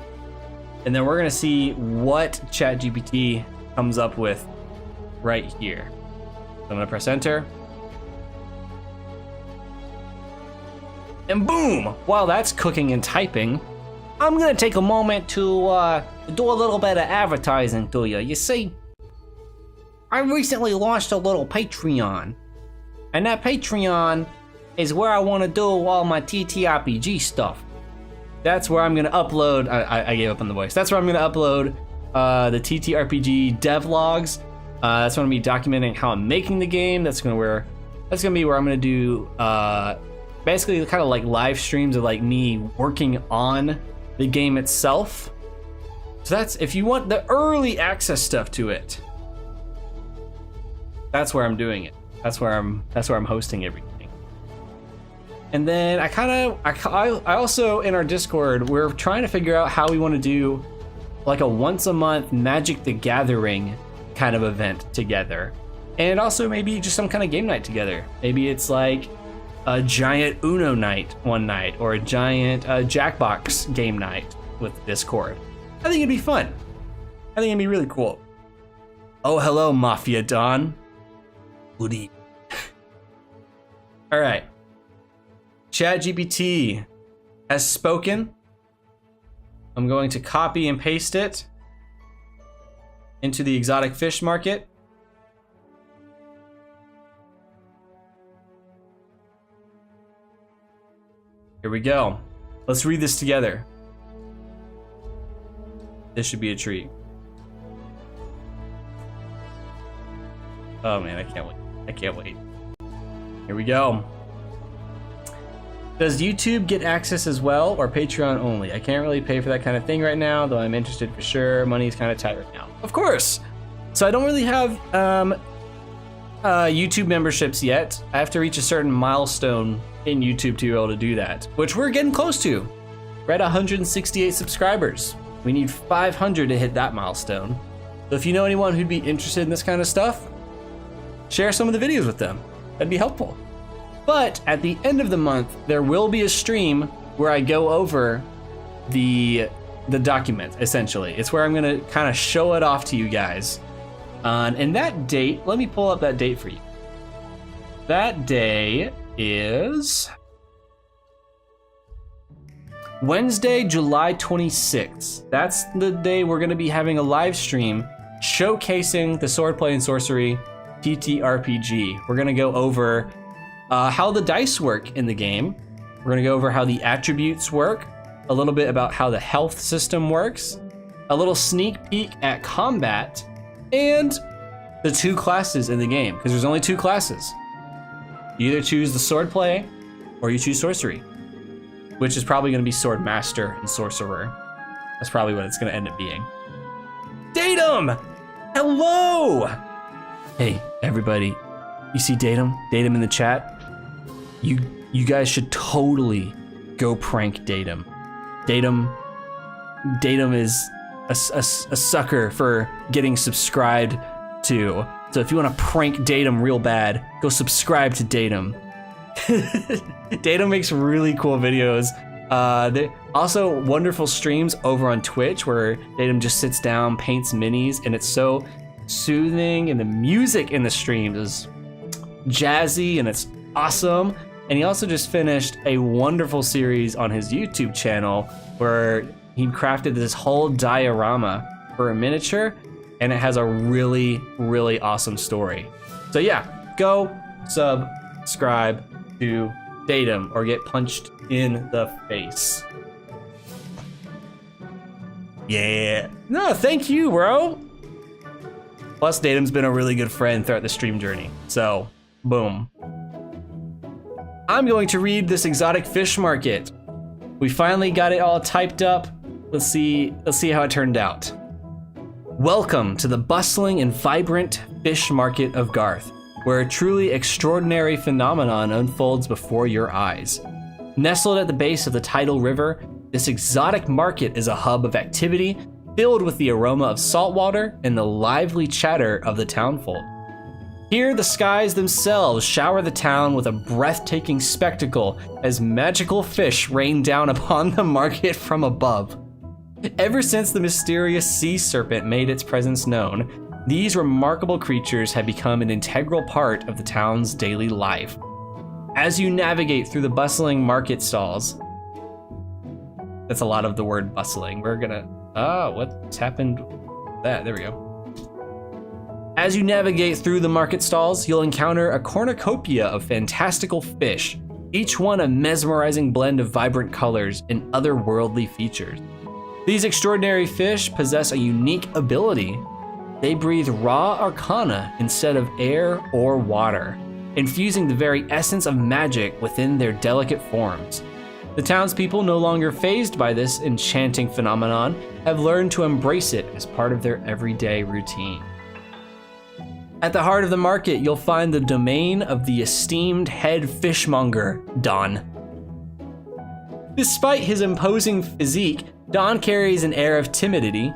A: and then we're gonna see what ChatGPT comes up with right here. So I'm gonna press enter. And boom! While that's cooking and typing, I'm gonna take a moment to do a little bit of advertising to you. You see, I recently launched a little Patreon, and that Patreon is where I want to do all my TTRPG stuff. That's where I'm gonna upload. I gave up on the voice. That's where I'm gonna upload the TTRPG devlogs. That's gonna be documenting how I'm making the game. That's gonna be where I'm gonna do basically kind of like live streams of like me working on the game itself. So that's if you want the early access stuff to it. That's where I'm doing it. That's where I'm hosting everything. And then I also, in our Discord, we're trying to figure out how we want to do like a once a month Magic the Gathering kind of event together. And also maybe just some kind of game night together. Maybe it's like a giant Uno night one night, or a giant Jackbox game night with Discord. I think it'd be fun. I think it'd be really cool. Oh, hello, Mafia Don. Good evening. All right. ChatGPT has spoken. I'm going to copy and paste it into the exotic fish market. Here we go. Let's read this together. This should be a treat. Oh man, I can't wait. I can't wait. Here we go. Does YouTube get access as well, or Patreon only? I can't really pay for that kind of thing right now, though I'm interested for sure. Money's kind of tight right now. Of course. So I don't really have YouTube memberships yet. I have to reach a certain milestone in YouTube to be able to do that, which we're getting close to. We're at 168 subscribers. We need 500 to hit that milestone. So if you know anyone who'd be interested in this kind of stuff, share some of the videos with them. That'd be helpful. But at the end of the month, there will be a stream where I go over the document, essentially. It's where I'm gonna kind of show it off to you guys. And that date, let me pull up that date for you. That day is Wednesday, July 26th. That's the day we're gonna be having a live stream showcasing the Swordplay and Sorcery TTRPG. We're gonna go over how the dice work in the game. We're gonna go over how the attributes work, a little bit about how the health system works, a little sneak peek at combat, and the 2 classes in the game, because there's only 2 classes. You either choose the Swordplay or you choose Sorcery, which is probably gonna be Sword Master and Sorcerer. That's probably what it's gonna end up being. Datum! Hello! Hey, everybody. You see Datum? Datum in the chat? You guys should totally go prank Datum. Datum is a sucker for getting subscribed to. So if you want to prank Datum real bad, go subscribe to Datum. Datum makes really cool videos. Also wonderful streams over on Twitch where Datum just sits down, paints minis, and it's so soothing, and the music in the streams is jazzy and it's awesome. And he also just finished a wonderful series on his YouTube channel where he crafted this whole diorama for a miniature, and it has a really, really awesome story. So yeah, go subscribe to Datum or get punched in the face. Yeah. No, thank you, bro. Plus, Datum's been a really good friend throughout the stream journey. So, boom. I'm going to read this exotic fish market. We finally got it all typed up. Let's see how it turned out. Welcome to the bustling and vibrant fish market of Garth, where a truly extraordinary phenomenon unfolds before your eyes. Nestled at the base of the tidal river, this exotic market is a hub of activity filled with the aroma of saltwater and the lively chatter of the townfolk. Here, the skies themselves shower the town with a breathtaking spectacle as magical fish rain down upon the market from above. Ever since the mysterious sea serpent made its presence known, these remarkable creatures have become an integral part of the town's daily life. As you navigate through the bustling market stalls, that's a lot of the word bustling. We're gonna, what's happened with that? There we go. As you navigate through the market stalls, you'll encounter a cornucopia of fantastical fish, each one a mesmerizing blend of vibrant colors and otherworldly features. These extraordinary fish possess a unique ability. They breathe raw arcana instead of air or water, infusing the very essence of magic within their delicate forms. The townspeople, no longer fazed by this enchanting phenomenon, have learned to embrace it as part of their everyday routine. At the heart of the market, you'll find the domain of the esteemed head fishmonger, Don. Despite his imposing physique, Don carries an air of timidity,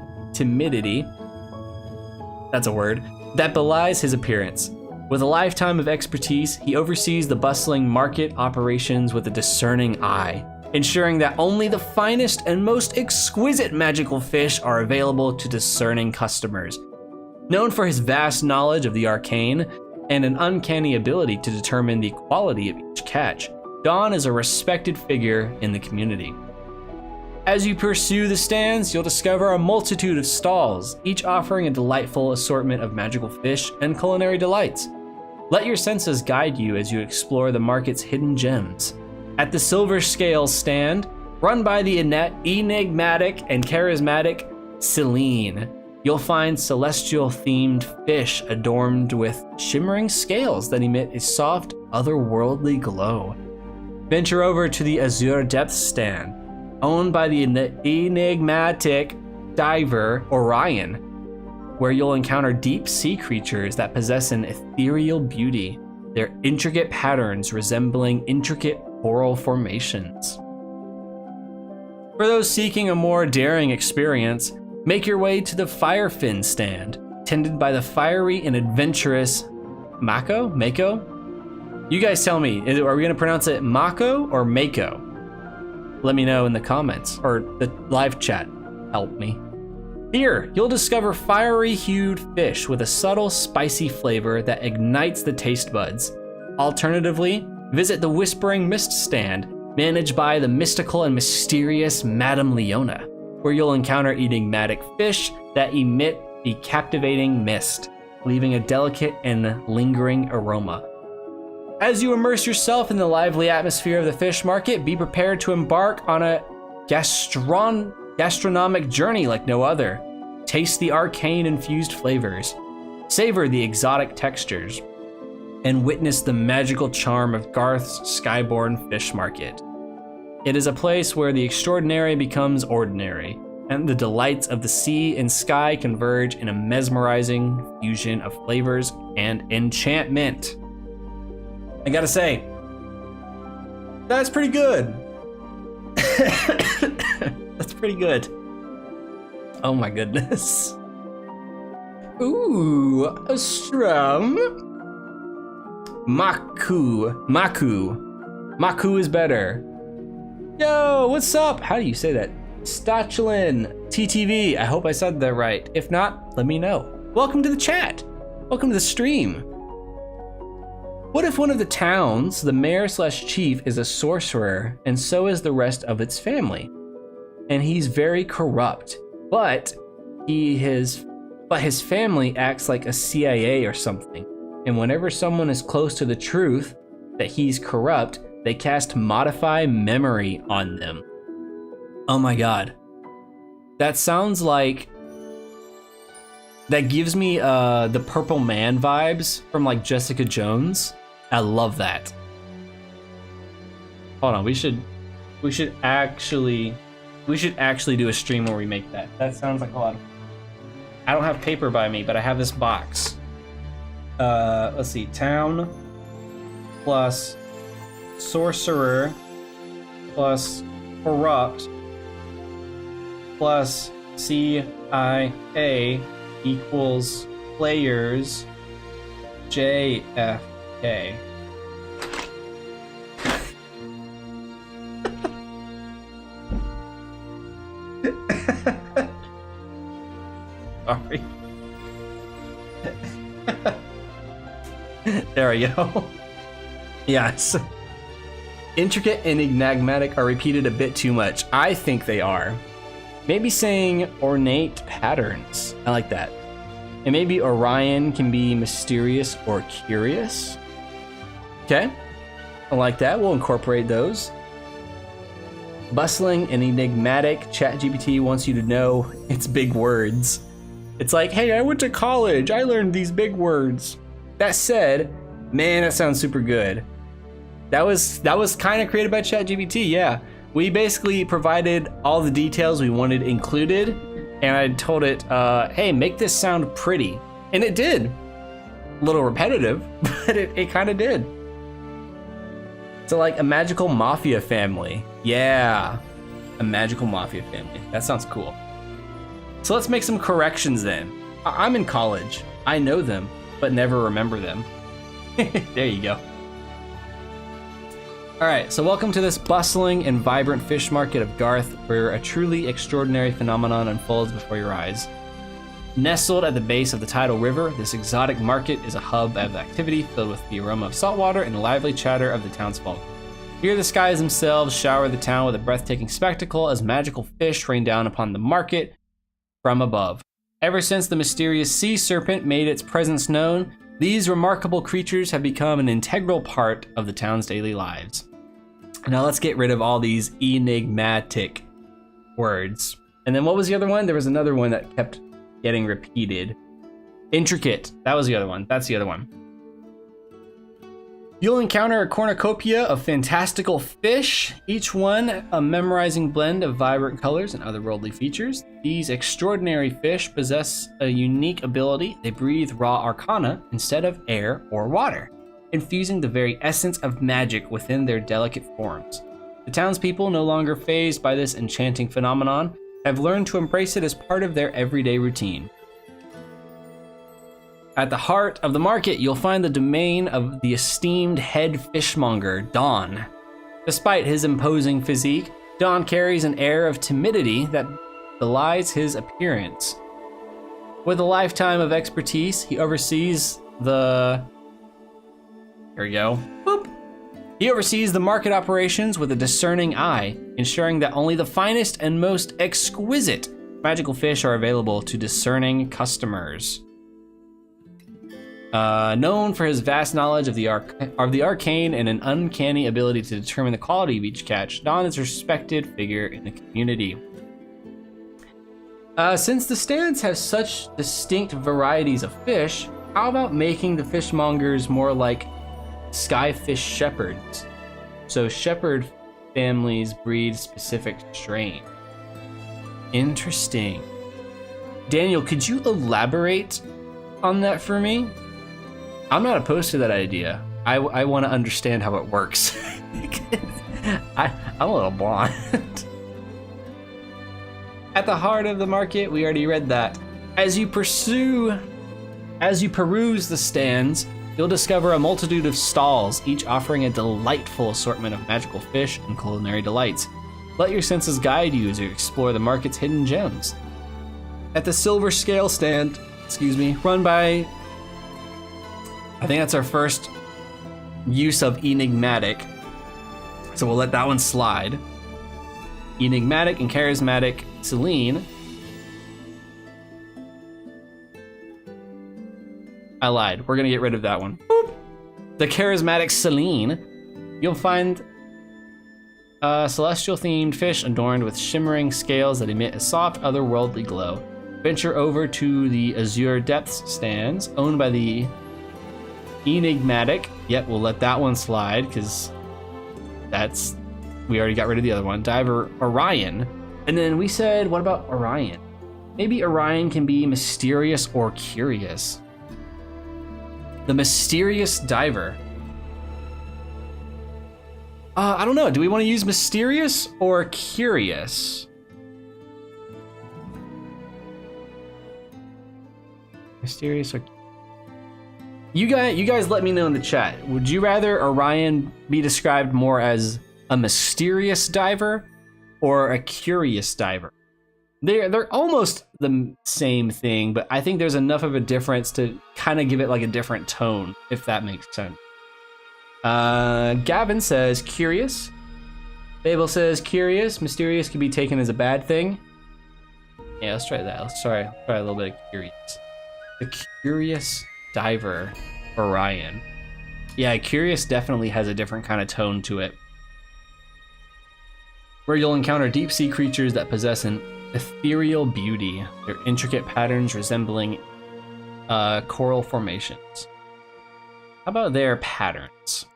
A: that's a word, that belies his appearance. With a lifetime of expertise, he oversees the bustling market operations with a discerning eye, ensuring that only the finest and most exquisite magical fish are available to discerning customers. Known for his vast knowledge of the arcane and an uncanny ability to determine the quality of each catch, Don is a respected figure in the community. As you pursue the stands, you'll discover a multitude of stalls, each offering a delightful assortment of magical fish and culinary delights. Let your senses guide you as you explore the market's hidden gems. At the Silver Scales stand, run by the enigmatic and charismatic Celine, you'll find celestial-themed fish adorned with shimmering scales that emit a soft, otherworldly glow. Venture over to the Azure Depths stand, owned by the enigmatic diver Orion, where you'll encounter deep sea creatures that possess an ethereal beauty, their intricate patterns resembling intricate coral formations. For those seeking a more daring experience, make your way to the Firefin stand, tended by the fiery and adventurous Mako? You guys tell me, are we gonna pronounce it Mako or Mako? Let me know in the comments, or the live chat, help me. Here, you'll discover fiery-hued fish with a subtle, spicy flavor that ignites the taste buds. Alternatively, visit the Whispering Mist stand, managed by the mystical and mysterious Madame Leona, where you'll encounter enigmatic fish that emit the captivating mist, leaving a delicate and lingering aroma. As you immerse yourself in the lively atmosphere of the fish market, be prepared to embark on a gastronomic journey like no other. Taste the arcane-infused flavors, savor the exotic textures, and witness the magical charm of Garth's Skyborn Fish Market. It is a place where the extraordinary becomes ordinary, and the delights of the sea and sky converge in a mesmerizing fusion of flavors and enchantment. I gotta say, that's pretty good. That's pretty good. Oh my goodness. Ooh, a strum. Maku is better. Yo, what's up? How do you say that? Stachelin, TTV. I hope I said that right. If not, let me know. Welcome to the chat. Welcome to the stream. What if one of the towns, the mayor/chief, is a sorcerer, and so is the rest of its family? And he's very corrupt, but his family acts like a CIA or something. And whenever someone is close to the truth that he's corrupt, they cast Modify Memory on them. Oh my god. That sounds like... That gives me the Purple Man vibes from like Jessica Jones. I love that. Hold on, we should actually do a stream where we make that. That sounds like a lot of... I don't have paper by me, but I have this box. Let's see, town plus sorcerer plus corrupt plus CIA equals players JFK. Sorry. There we go. Yes. Intricate and enigmatic are repeated a bit too much. I think they are. Maybe saying ornate patterns. I like that. And maybe Orion can be mysterious or curious. Okay. I like that. We'll incorporate those. Bustling and enigmatic. ChatGPT wants you to know its big words. It's like, hey, I went to college. I learned these big words. That said, man, that sounds super good. That was kind of created by ChatGPT, yeah. We basically provided all the details we wanted included, and I told it, hey, make this sound pretty. And it did. a little repetitive, but it kind of did. So like a magical mafia family. Yeah, a magical mafia family. That sounds cool. So let's make some corrections then. I'm in college. I know them, but never remember them. There you go. All right, so welcome to this bustling and vibrant fish market of Garth, where a truly extraordinary phenomenon unfolds before your eyes. Nestled at the base of the tidal river, this exotic market is a hub of activity filled with the aroma of saltwater and the lively chatter of the townsfolk. Here the skies themselves shower the town with a breathtaking spectacle as magical fish rain down upon the market from above. Ever since the mysterious sea serpent made its presence known, these remarkable creatures have become an integral part of the town's daily lives. Now let's get rid of all these enigmatic words. And then what was the other one? There was another one that kept getting repeated. Intricate. That was the other one. That's the other one. You'll encounter a cornucopia of fantastical fish, each one a memorizing blend of vibrant colors and otherworldly features. These extraordinary fish possess a unique ability. They breathe raw arcana instead of air or water, infusing the very essence of magic within their delicate forms. The townspeople, no longer fazed by this enchanting phenomenon, have learned to embrace it as part of their everyday routine. At the heart of the market, you'll find the domain of the esteemed head fishmonger, Don. Despite his imposing physique, Don carries an air of timidity that belies his appearance. With a lifetime of expertise, he oversees the... Here we go. Boop. He oversees the market operations with a discerning eye, ensuring that only the finest and most exquisite magical fish are available to discerning customers. Known for his vast knowledge of the arcane and an uncanny ability to determine the quality of each catch, Don is a respected figure in the community. Since the stands have such distinct varieties of fish, how about making the fishmongers more like skyfish shepherds? So shepherd families breed specific strain. Interesting. Daniel, could you elaborate on that for me? I'm not opposed to that idea. I want to understand how it works. I'm a little blind. At the heart of the market, we already read that. As you peruse the stands, you'll discover a multitude of stalls, each offering a delightful assortment of magical fish and culinary delights. Let your senses guide you as you explore the market's hidden gems. At the silver scale stand, run by... I think that's our first use of enigmatic, so we'll let that one slide. Enigmatic and charismatic Celine. I lied. We're gonna get rid of that one. Boop. The charismatic Celine. You'll find celestial-themed fish adorned with shimmering scales that emit a soft, otherworldly glow. Venture over to the Azure Depths stands, owned by the enigmatic. Yep, we'll let that one slide because we already got rid of the other one. Diver Orion. And then we said, what about Orion? Maybe Orion can be mysterious or curious. The mysterious diver. I don't know. Do we want to use mysterious or curious? Mysterious or... You guys let me know in the chat. Would you rather Orion be described more as a mysterious diver or a curious diver? They're almost the same thing, but I think there's enough of a difference to kind of give it like a different tone, if that makes sense. Gavin says curious. Babel says curious. Mysterious can be taken as a bad thing. Yeah, let's try that. Let's try a little bit of curious. The curious diver, Orion. Yeah, curious definitely has a different kind of tone to it. Where you'll encounter deep sea creatures that possess an ethereal beauty, their intricate patterns resembling coral formations. How about their patterns?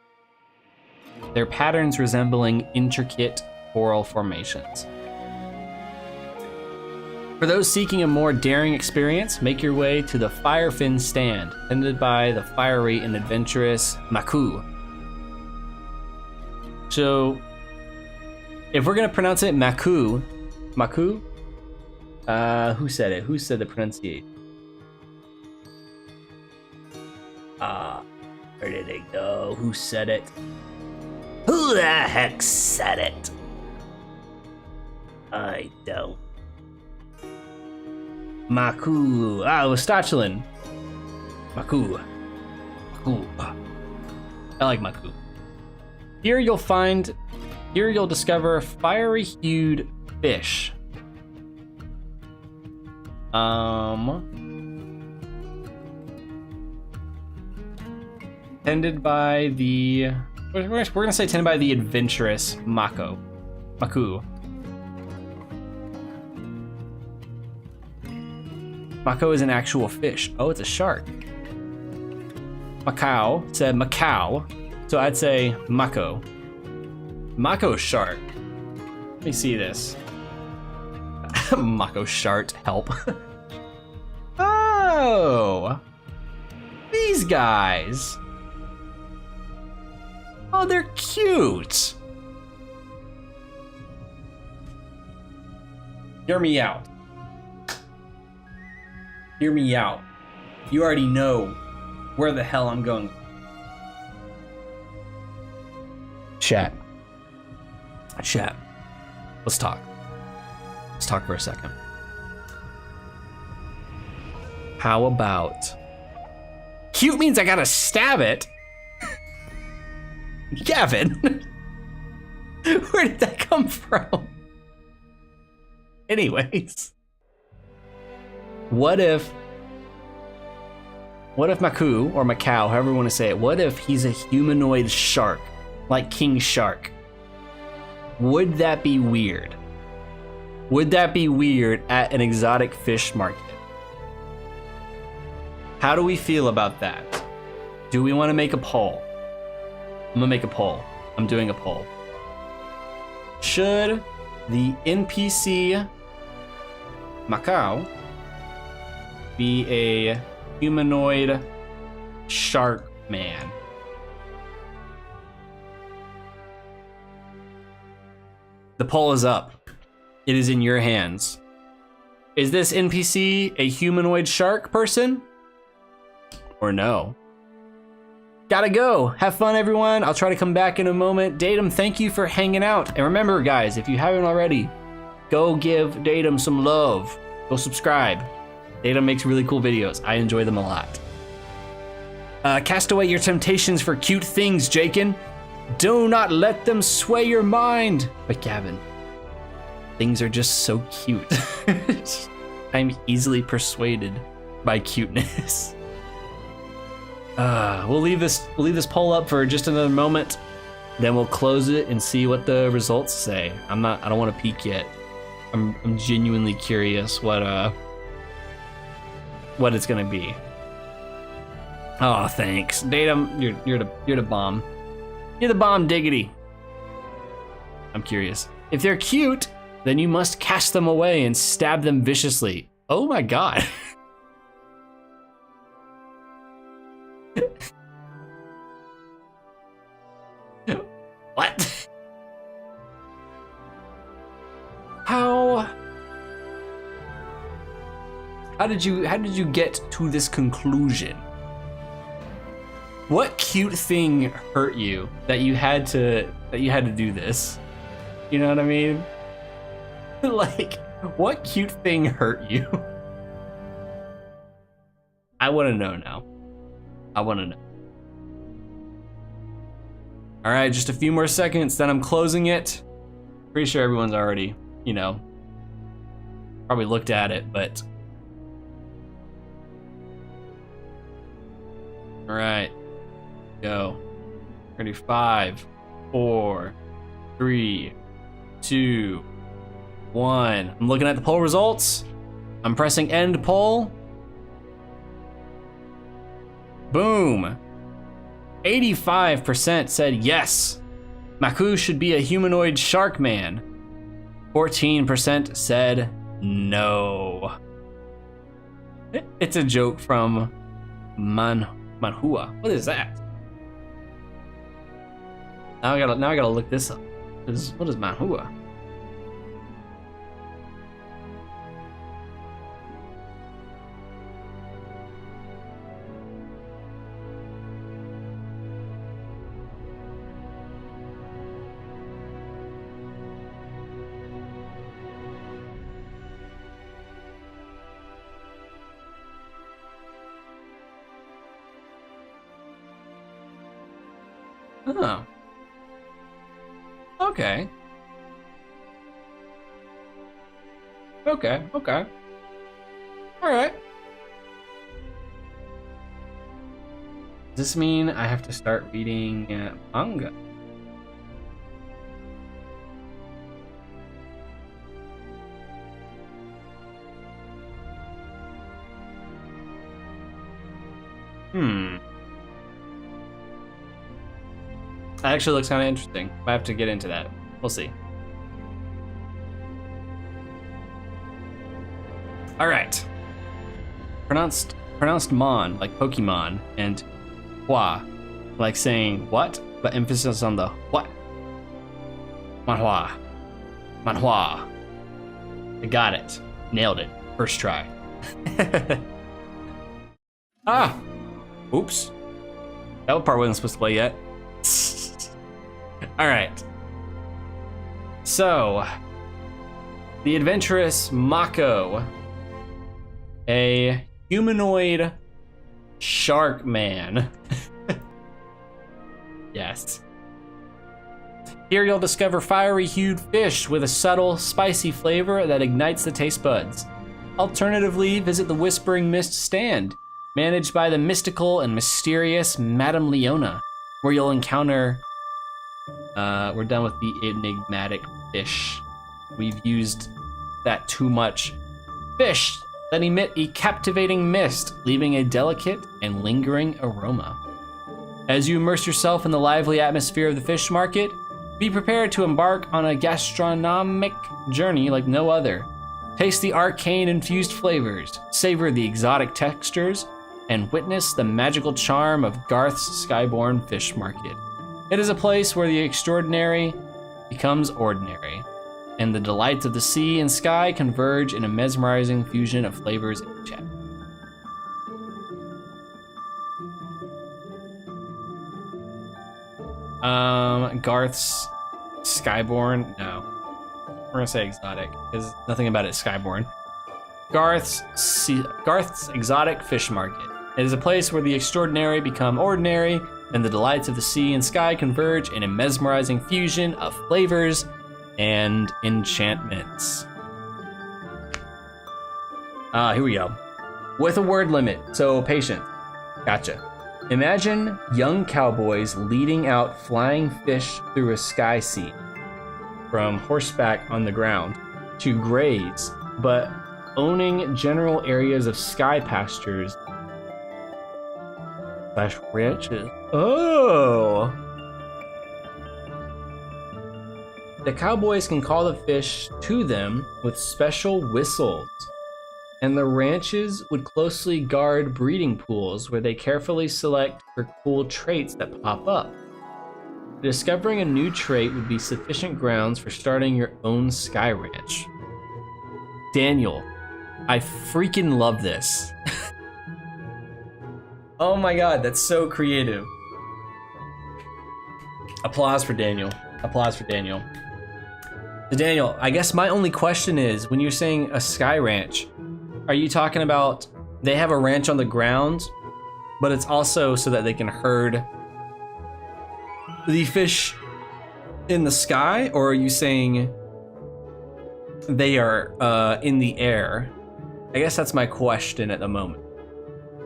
A: Their patterns resembling intricate coral formations. For those seeking a more daring experience, make your way to the Firefin Stand, tended by the fiery and adventurous Maku. So, if we're gonna pronounce it Maku, who said it? Who said the pronunciation? Where did it go? Who said it? Who the heck said it? I don't. Maku. Ah, it was Stachelin. Maku. I like Maku. Here you'll discover fiery-hued fish. Tended by the... We're gonna say tended by the adventurous Maku. Mako is an actual fish. Oh, it's a shark. Macau said Macau, so I'd say Mako. Mako shark. Let me see this. Mako shark, help. Oh, these guys. Oh, they're cute. Hear me out. Hear me out. You already know where the hell I'm going. Chat. Let's talk. Let's talk for a second. How about... Cute means I gotta stab it. Gavin. Where did that come from? Anyways. What if Maku, or Macau, however you want to say it, what if he's a humanoid shark, like King Shark? Would that be weird? Would that be weird at an exotic fish market? How do we feel about that? Do we want to make a poll? I'm gonna make a poll. I'm doing a poll. Should the NPC Macau be a humanoid shark man? The poll is up. It is in your hands. Is this NPC a humanoid shark person? Or no? Gotta go. Have fun, everyone. I'll try to come back in a moment. Datum, thank you for hanging out. And remember, guys, if you haven't already, go give Datum some love. Go subscribe. Datum makes really cool videos. I enjoy them a lot. Cast away your temptations for cute things, Jakin. Do not let them sway your mind. But Gavin, things are just so cute. I'm easily persuaded by cuteness. We'll leave this poll up for just another moment. Then we'll close it and see what the results say. I don't want to peek yet. I'm genuinely curious what it's gonna be. Oh, thanks, Datum. You're the bomb. You're the bomb, diggity. I'm curious. If they're cute, then you must cast them away and stab them viciously. Oh my god. What? How did you get to this conclusion? What cute thing hurt you that you had to do this? You know what I mean? Like, what cute thing hurt you? I want to know now. I want to know. All right, just a few more seconds, then I'm closing it. Pretty sure everyone's already, probably looked at it, but. All right, go. Ready, 5, 4, 3, 2, 1. I'm looking at the poll results. I'm pressing end poll. Boom. 85% said yes, Maku should be a humanoid shark man. 14% said No. It's a joke from Manhua. What is that? Now I gotta look this up. What is Manhua? Oh. Okay. Okay. All right. Does this mean I have to start reading manga? That actually looks kind of interesting. I have to get into that. We'll see. All right. Pronounced mon, like Pokemon, and hua, like saying what, but emphasis on the what. Manhua. Manhua. I got it. Nailed it. First try. Ah! Oops. That part wasn't supposed to play yet. All right. So, the adventurous Mako, a humanoid shark man. Yes. Here you'll discover fiery-hued fish with a subtle, spicy flavor that ignites the taste buds. Alternatively, visit the Whispering Mist stand, managed by the mystical and mysterious Madame Leona, where you'll encounter... we're done with the enigmatic fish. We've used that too much. Fish that emit a captivating mist, leaving a delicate and lingering aroma. As you immerse yourself in the lively atmosphere of the fish market, be prepared to embark on a gastronomic journey like no other. Taste the arcane-infused flavors, savor the exotic textures, and witness the magical charm of Garth's Skyborn Fish Market. It is a place where the extraordinary becomes ordinary, and the delights of the sea and sky converge in a mesmerizing fusion of flavors and chat. Garth's Skyborn? No. We're gonna say exotic, because nothing about it is Skyborn. Garth's Exotic Fish Market. It is a place where the extraordinary become ordinary, and the delights of the sea and sky converge in a mesmerizing fusion of flavors and enchantments. Here we go. With a word limit, so patient. Gotcha. Imagine young cowboys leading out flying fish through a sky scene, from horseback on the ground to graze, but owning general areas of sky pastures / ranches. Oh! The cowboys can call the fish to them with special whistles, and the ranches would closely guard breeding pools where they carefully select for cool traits that pop up. Discovering a new trait would be sufficient grounds for starting your own sky ranch. Daniel, I freaking love this. Oh my god, that's so creative. Applause for Daniel. Applause for Daniel. So Daniel, I guess my only question is, when you're saying a sky ranch, are you talking about they have a ranch on the ground, but it's also so that they can herd the fish in the sky? Or are you saying they are in the air? I guess that's my question at the moment.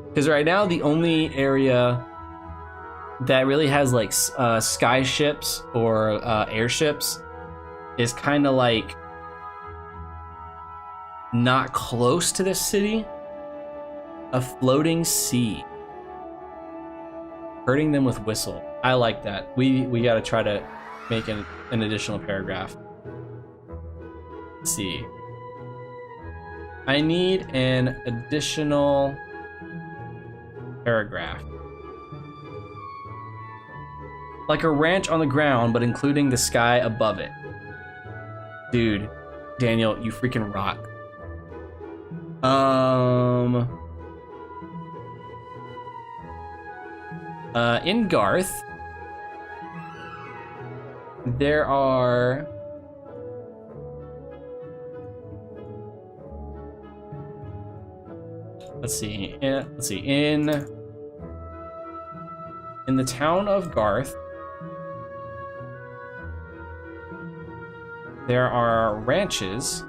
A: Because right now, the only area that really has like sky ships or airships is kind of like not close to the city. A floating sea. Hurting them with whistle. I like that. We got to try to make an additional paragraph. Let's see. I need an additional paragraph. Like a ranch on the ground, but including the sky above it. Dude, Daniel, you freaking rock. In Garth, there are... Let's see. In the town of Garth, there are ranches.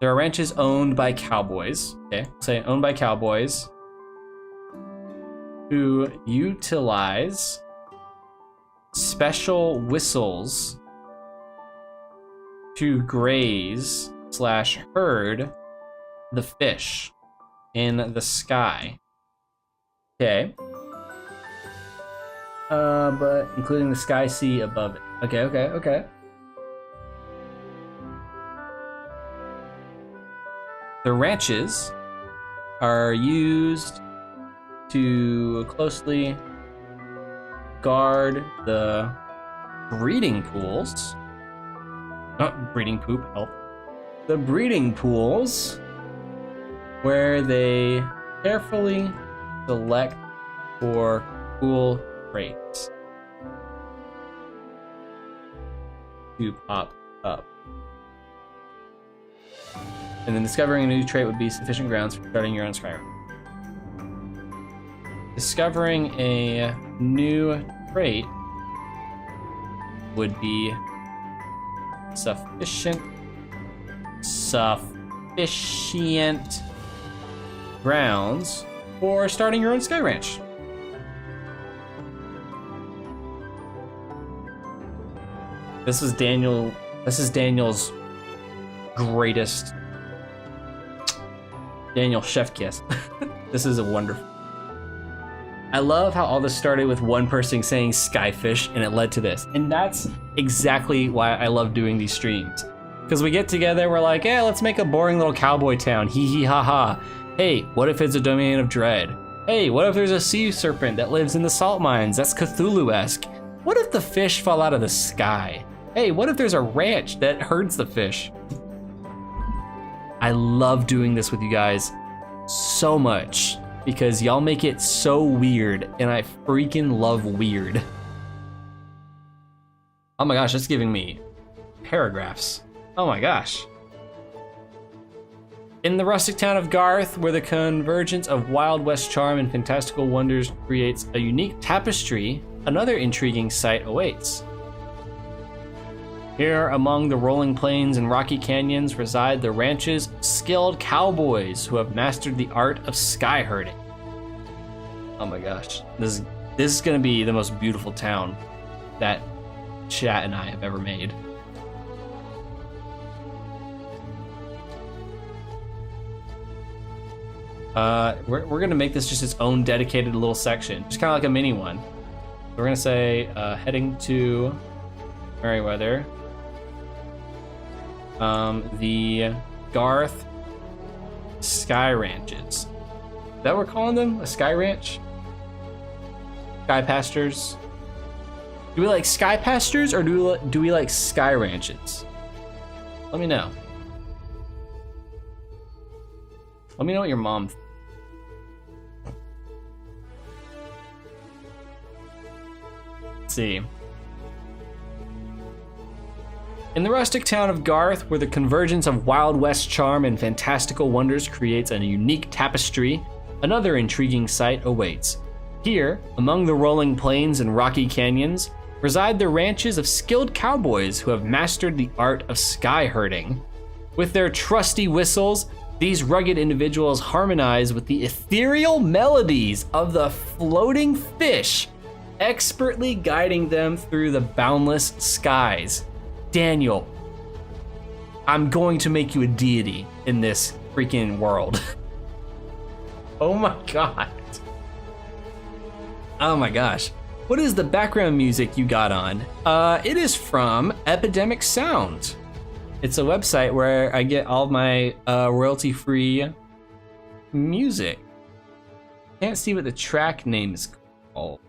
A: There are ranches owned by cowboys. Okay, say owned by cowboys who utilize special whistles to graze / herd the fish in the sky. Okay. But including the sky sea above it. Okay. The ranches are used to closely guard the breeding pools. Not breeding poop, help. The breeding pools where they carefully select for cool traits to pop up. And then discovering a new trait would be sufficient grounds for starting your own Skyrim. Discovering a new trait would be sufficient grounds for starting your own Sky Ranch. This is Daniel's greatest Daniel chef kiss. This is a wonderful. I love how all this started with one person saying skyfish and it led to this. And that's exactly why I love doing these streams. Because we get together, we're like, yeah, let's make a boring little cowboy town. Hee hee ha ha. Hey, what if it's a domain of dread? Hey, what if there's a sea serpent that lives in the salt mines? That's Cthulhu-esque. What if the fish fall out of the sky? Hey, what if there's a ranch that herds the fish? I love doing this with you guys so much because y'all make it so weird and I freaking love weird. Oh my gosh, that's giving me paragraphs. Oh my gosh. In the rustic town of Garth, where the convergence of Wild West charm and fantastical wonders creates a unique tapestry, another intriguing sight awaits. Here, among the rolling plains and rocky canyons, reside the ranches of skilled cowboys who have mastered the art of sky herding. Oh my gosh, this is gonna be the most beautiful town that chat and I have ever made. We're gonna make this just its own dedicated little section, just kind of like a mini one. We're gonna say heading to Merryweather. The Garth Sky Ranches. Is that what we're calling them? A Sky Ranch? Sky Pastures? Do we like Sky Pastures or do we like Sky Ranches? Let me know. Let me know what your mom thinks. Let's see. In the rustic town of Garth, where the convergence of Wild West charm and fantastical wonders creates a unique tapestry, another intriguing sight awaits. Here, among the rolling plains and rocky canyons, reside the ranches of skilled cowboys who have mastered the art of sky herding. With their trusty whistles, these rugged individuals harmonize with the ethereal melodies of the floating fish, expertly guiding them through the boundless skies. Daniel, I'm going to make you a deity in this freaking world. Oh my god. Oh my gosh. What is the background music you got on? It is from Epidemic Sound. It's a website where I get all of my royalty-free music. Can't see what the track name is called.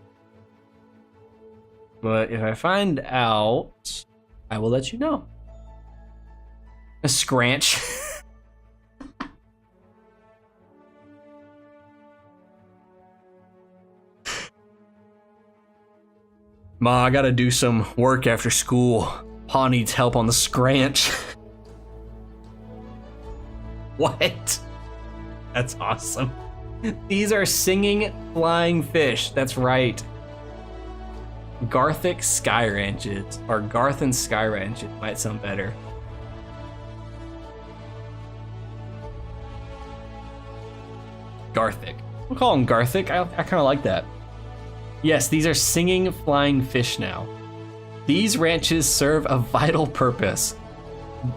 A: But if I find out, I will let you know. A scranch. Ma, I gotta do some work after school. Pa needs help on the scranch. What? That's awesome. These are singing flying fish. That's right. Garthic Sky Ranches, or Garthan Sky Ranches might sound better. Garthic. We'll call them Garthic. I kind of like that. Yes, these are singing flying fish now. These ranches serve a vital purpose,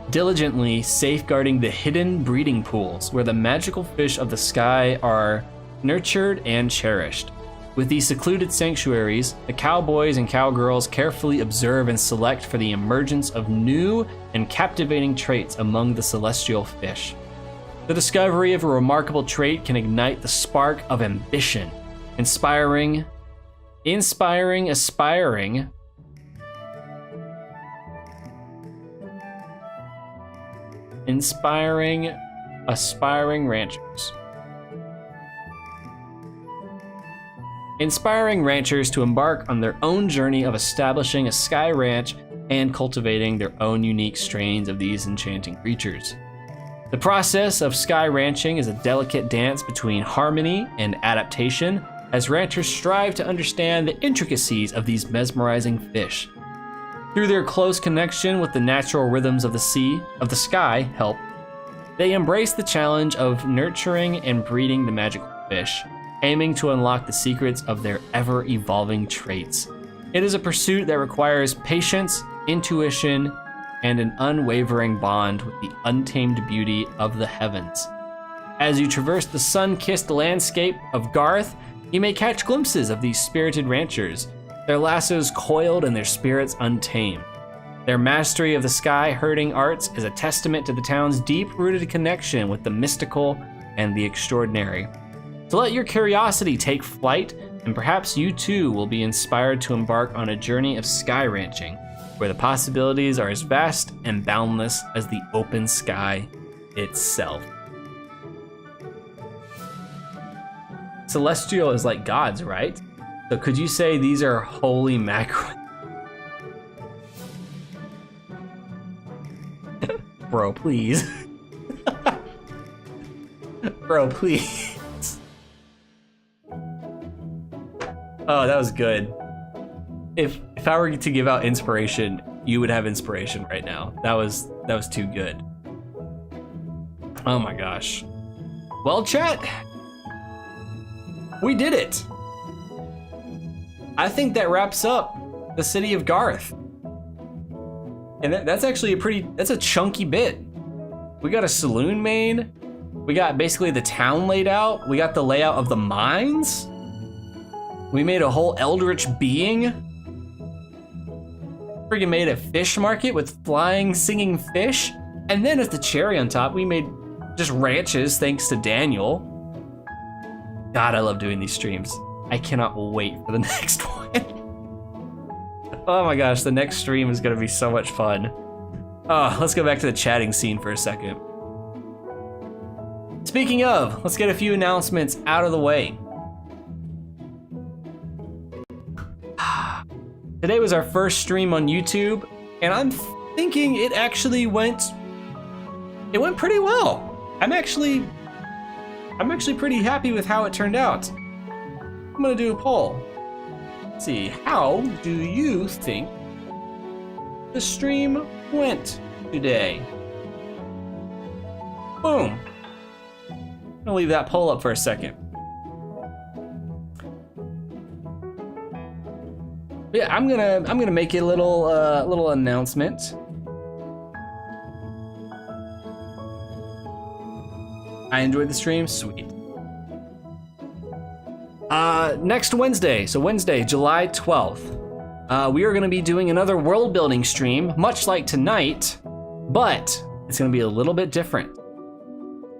A: diligently safeguarding the hidden breeding pools where the magical fish of the sky are nurtured and cherished. With these secluded sanctuaries, the cowboys and cowgirls carefully observe and select for the emergence of new and captivating traits among the celestial fish. The discovery of a remarkable trait can ignite the spark of ambition, inspiring, aspiring ranchers. Inspiring ranchers to embark on their own journey of establishing a sky ranch and cultivating their own unique strains of these enchanting creatures. The process of sky ranching is a delicate dance between harmony and adaptation as ranchers strive to understand the intricacies of these mesmerizing fish. Through their close connection with the natural rhythms of the sky, they embrace the challenge of nurturing and breeding the magical fish, aiming to unlock the secrets of their ever-evolving traits. It is a pursuit that requires patience, intuition, and an unwavering bond with the untamed beauty of the heavens. As you traverse the sun-kissed landscape of Garth, you may catch glimpses of these spirited ranchers, their lassos coiled and their spirits untamed. Their mastery of the sky herding arts is a testament to the town's deep-rooted connection with the mystical and the extraordinary. So let your curiosity take flight, and perhaps you too will be inspired to embark on a journey of sky ranching, where the possibilities are as vast and boundless as the open sky itself. Celestial is like gods, right? So could you say these are holy mackerel? Bro, please. Bro, please. Oh, that was good. If I were to give out inspiration, you would have inspiration right now. That was too good. Oh my gosh. Well, chat, we did it. I think that wraps up the city of Garth. And that's actually that's a chunky bit. We got a saloon main. We got basically the town laid out. We got the layout of the mines. We made a whole eldritch being. Friggin' made a fish market with flying, singing fish. And then as the cherry on top, we made just ranches thanks to Daniel. God, I love doing these streams. I cannot wait for the next one. Oh my gosh, the next stream is gonna be so much fun. Oh, let's go back to the chatting scene for a second. Speaking of, let's get a few announcements out of the way. Today was our first stream on YouTube, and I'm thinking it actually went pretty well. I'm actually pretty happy with how it turned out. I'm gonna do a poll. Let's see, how do you think the stream went today? Boom. I'm gonna leave that poll up for a second. Yeah, I'm gonna make a little announcement. I enjoyed the stream. Sweet. Next Wednesday, so Wednesday, July 12th, we are going to be doing another world building stream, much like tonight, but it's going to be a little bit different.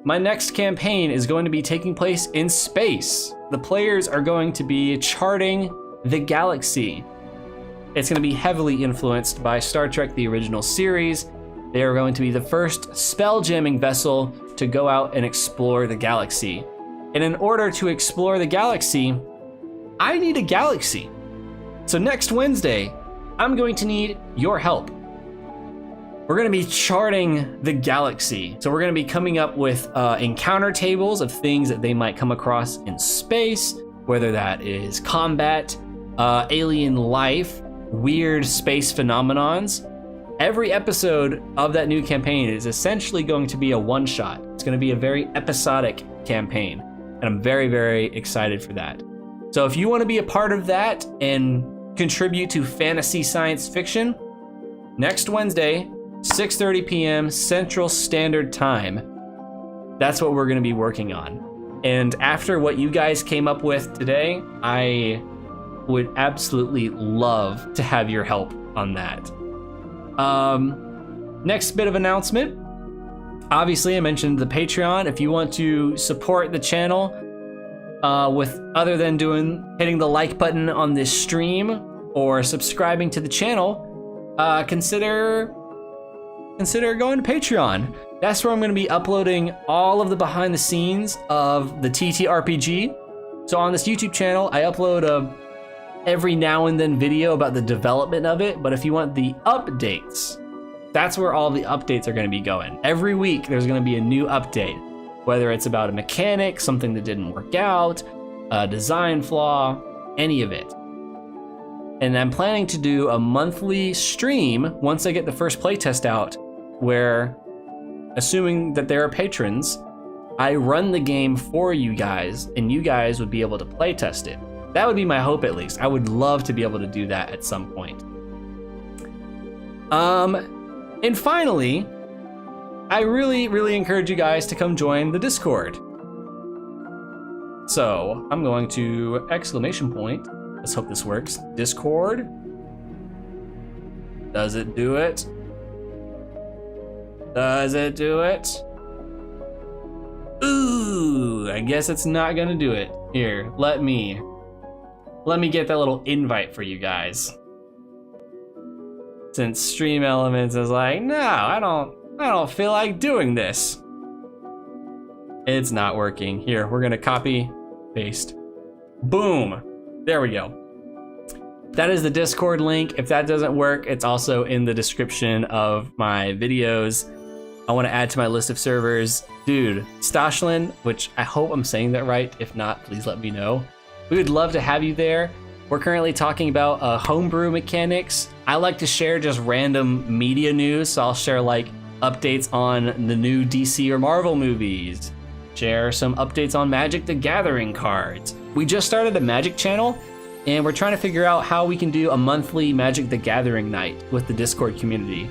A: My next campaign is going to be taking place in space. The players are going to be charting the galaxy. It's going to be heavily influenced by Star Trek, the original series. They are going to be the first spell jamming vessel to go out and explore the galaxy. And in order to explore the galaxy, I need a galaxy. So next Wednesday, I'm going to need your help. We're going to be charting the galaxy. So we're going to be coming up with encounter tables of things that they might come across in space, whether that is combat, alien life, weird space phenomenons. Every episode of that new campaign is essentially going to be a one-shot. It's going to be a very episodic campaign, and I'm very, very excited for that. So if you want to be a part of that and contribute to fantasy science fiction, next Wednesday, 6:30 p.m. Central Standard Time, that's what we're going to be working on. And after what you guys came up with today, I would absolutely love to have your help on that. Next bit of announcement. Obviously, I mentioned the Patreon. If you want to support the channel with other than hitting the like button on this stream or subscribing to the channel, consider going to Patreon. That's where I'm going to be uploading all of the behind the scenes of the TTRPG. So on this YouTube channel, I upload a every now and then video about the development of it, but if you want the updates, that's where all the updates are going to be going. Every week there's going to be a new update, whether it's about a mechanic, something that didn't work out, a design flaw, any of it. And I'm planning to do a monthly stream once I get the first playtest out, where, assuming that there are patrons, I run the game for you guys and you guys would be able to playtest it. That would be my hope, at least. I would love to be able to do that at some point. And finally, I really, really encourage you guys to come join the Discord. So I'm going to exclamation point. Let's hope this works. Discord. Does it do it? Does it do it? Ooh, I guess it's not gonna do it. Here, let me get that little invite for you guys. Since Stream Elements is like, no, I don't feel like doing this. It's not working. Here, we're gonna copy, paste. Boom. There we go. That is the Discord link. If that doesn't work, it's also in the description of my videos. I want to add to my list of servers. Dude, Stashlin, which I hope I'm saying that right. If not, please let me know. We would love to have you there. We're currently talking about homebrew mechanics. I like to share just random media news, so I'll share like updates on the new DC or Marvel movies, share some updates on Magic the Gathering cards. We just started a Magic channel, and we're trying to figure out how we can do a monthly Magic the Gathering night with the Discord community.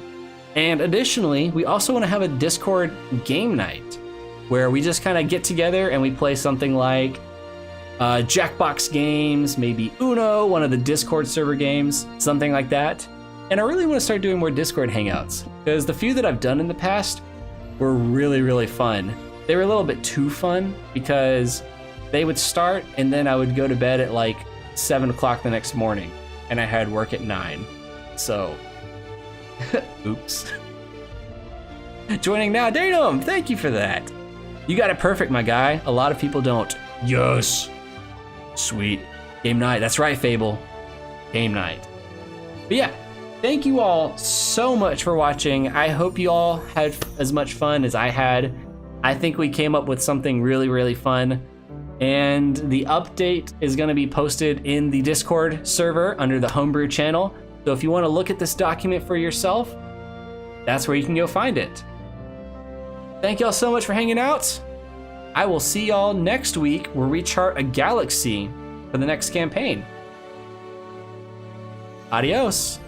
A: And additionally, we also want to have a Discord game night where we just kind of get together and we play something like Jackbox games, maybe Uno, one of the Discord server games, something like that. And I really want to start doing more Discord hangouts, because the few that I've done in the past were really, really fun. They were a little bit too fun because they would start and then I would go to bed at like 7 o'clock the next morning and I had work at 9. So, oops. Joining now, Datum, thank you for that. You got it perfect, my guy. A lot of people don't. Yes. Sweet. Game night. That's right, Fable. Game night. But yeah, thank you all so much for watching. I hope you all had as much fun as I had. I think we came up with something really, really fun. And the update is going to be posted in the Discord server under the Homebrew channel. So if you want to look at this document for yourself, that's where you can go find it. Thank y'all so much for hanging out. I will see y'all next week where we chart a galaxy for the next campaign. Adios.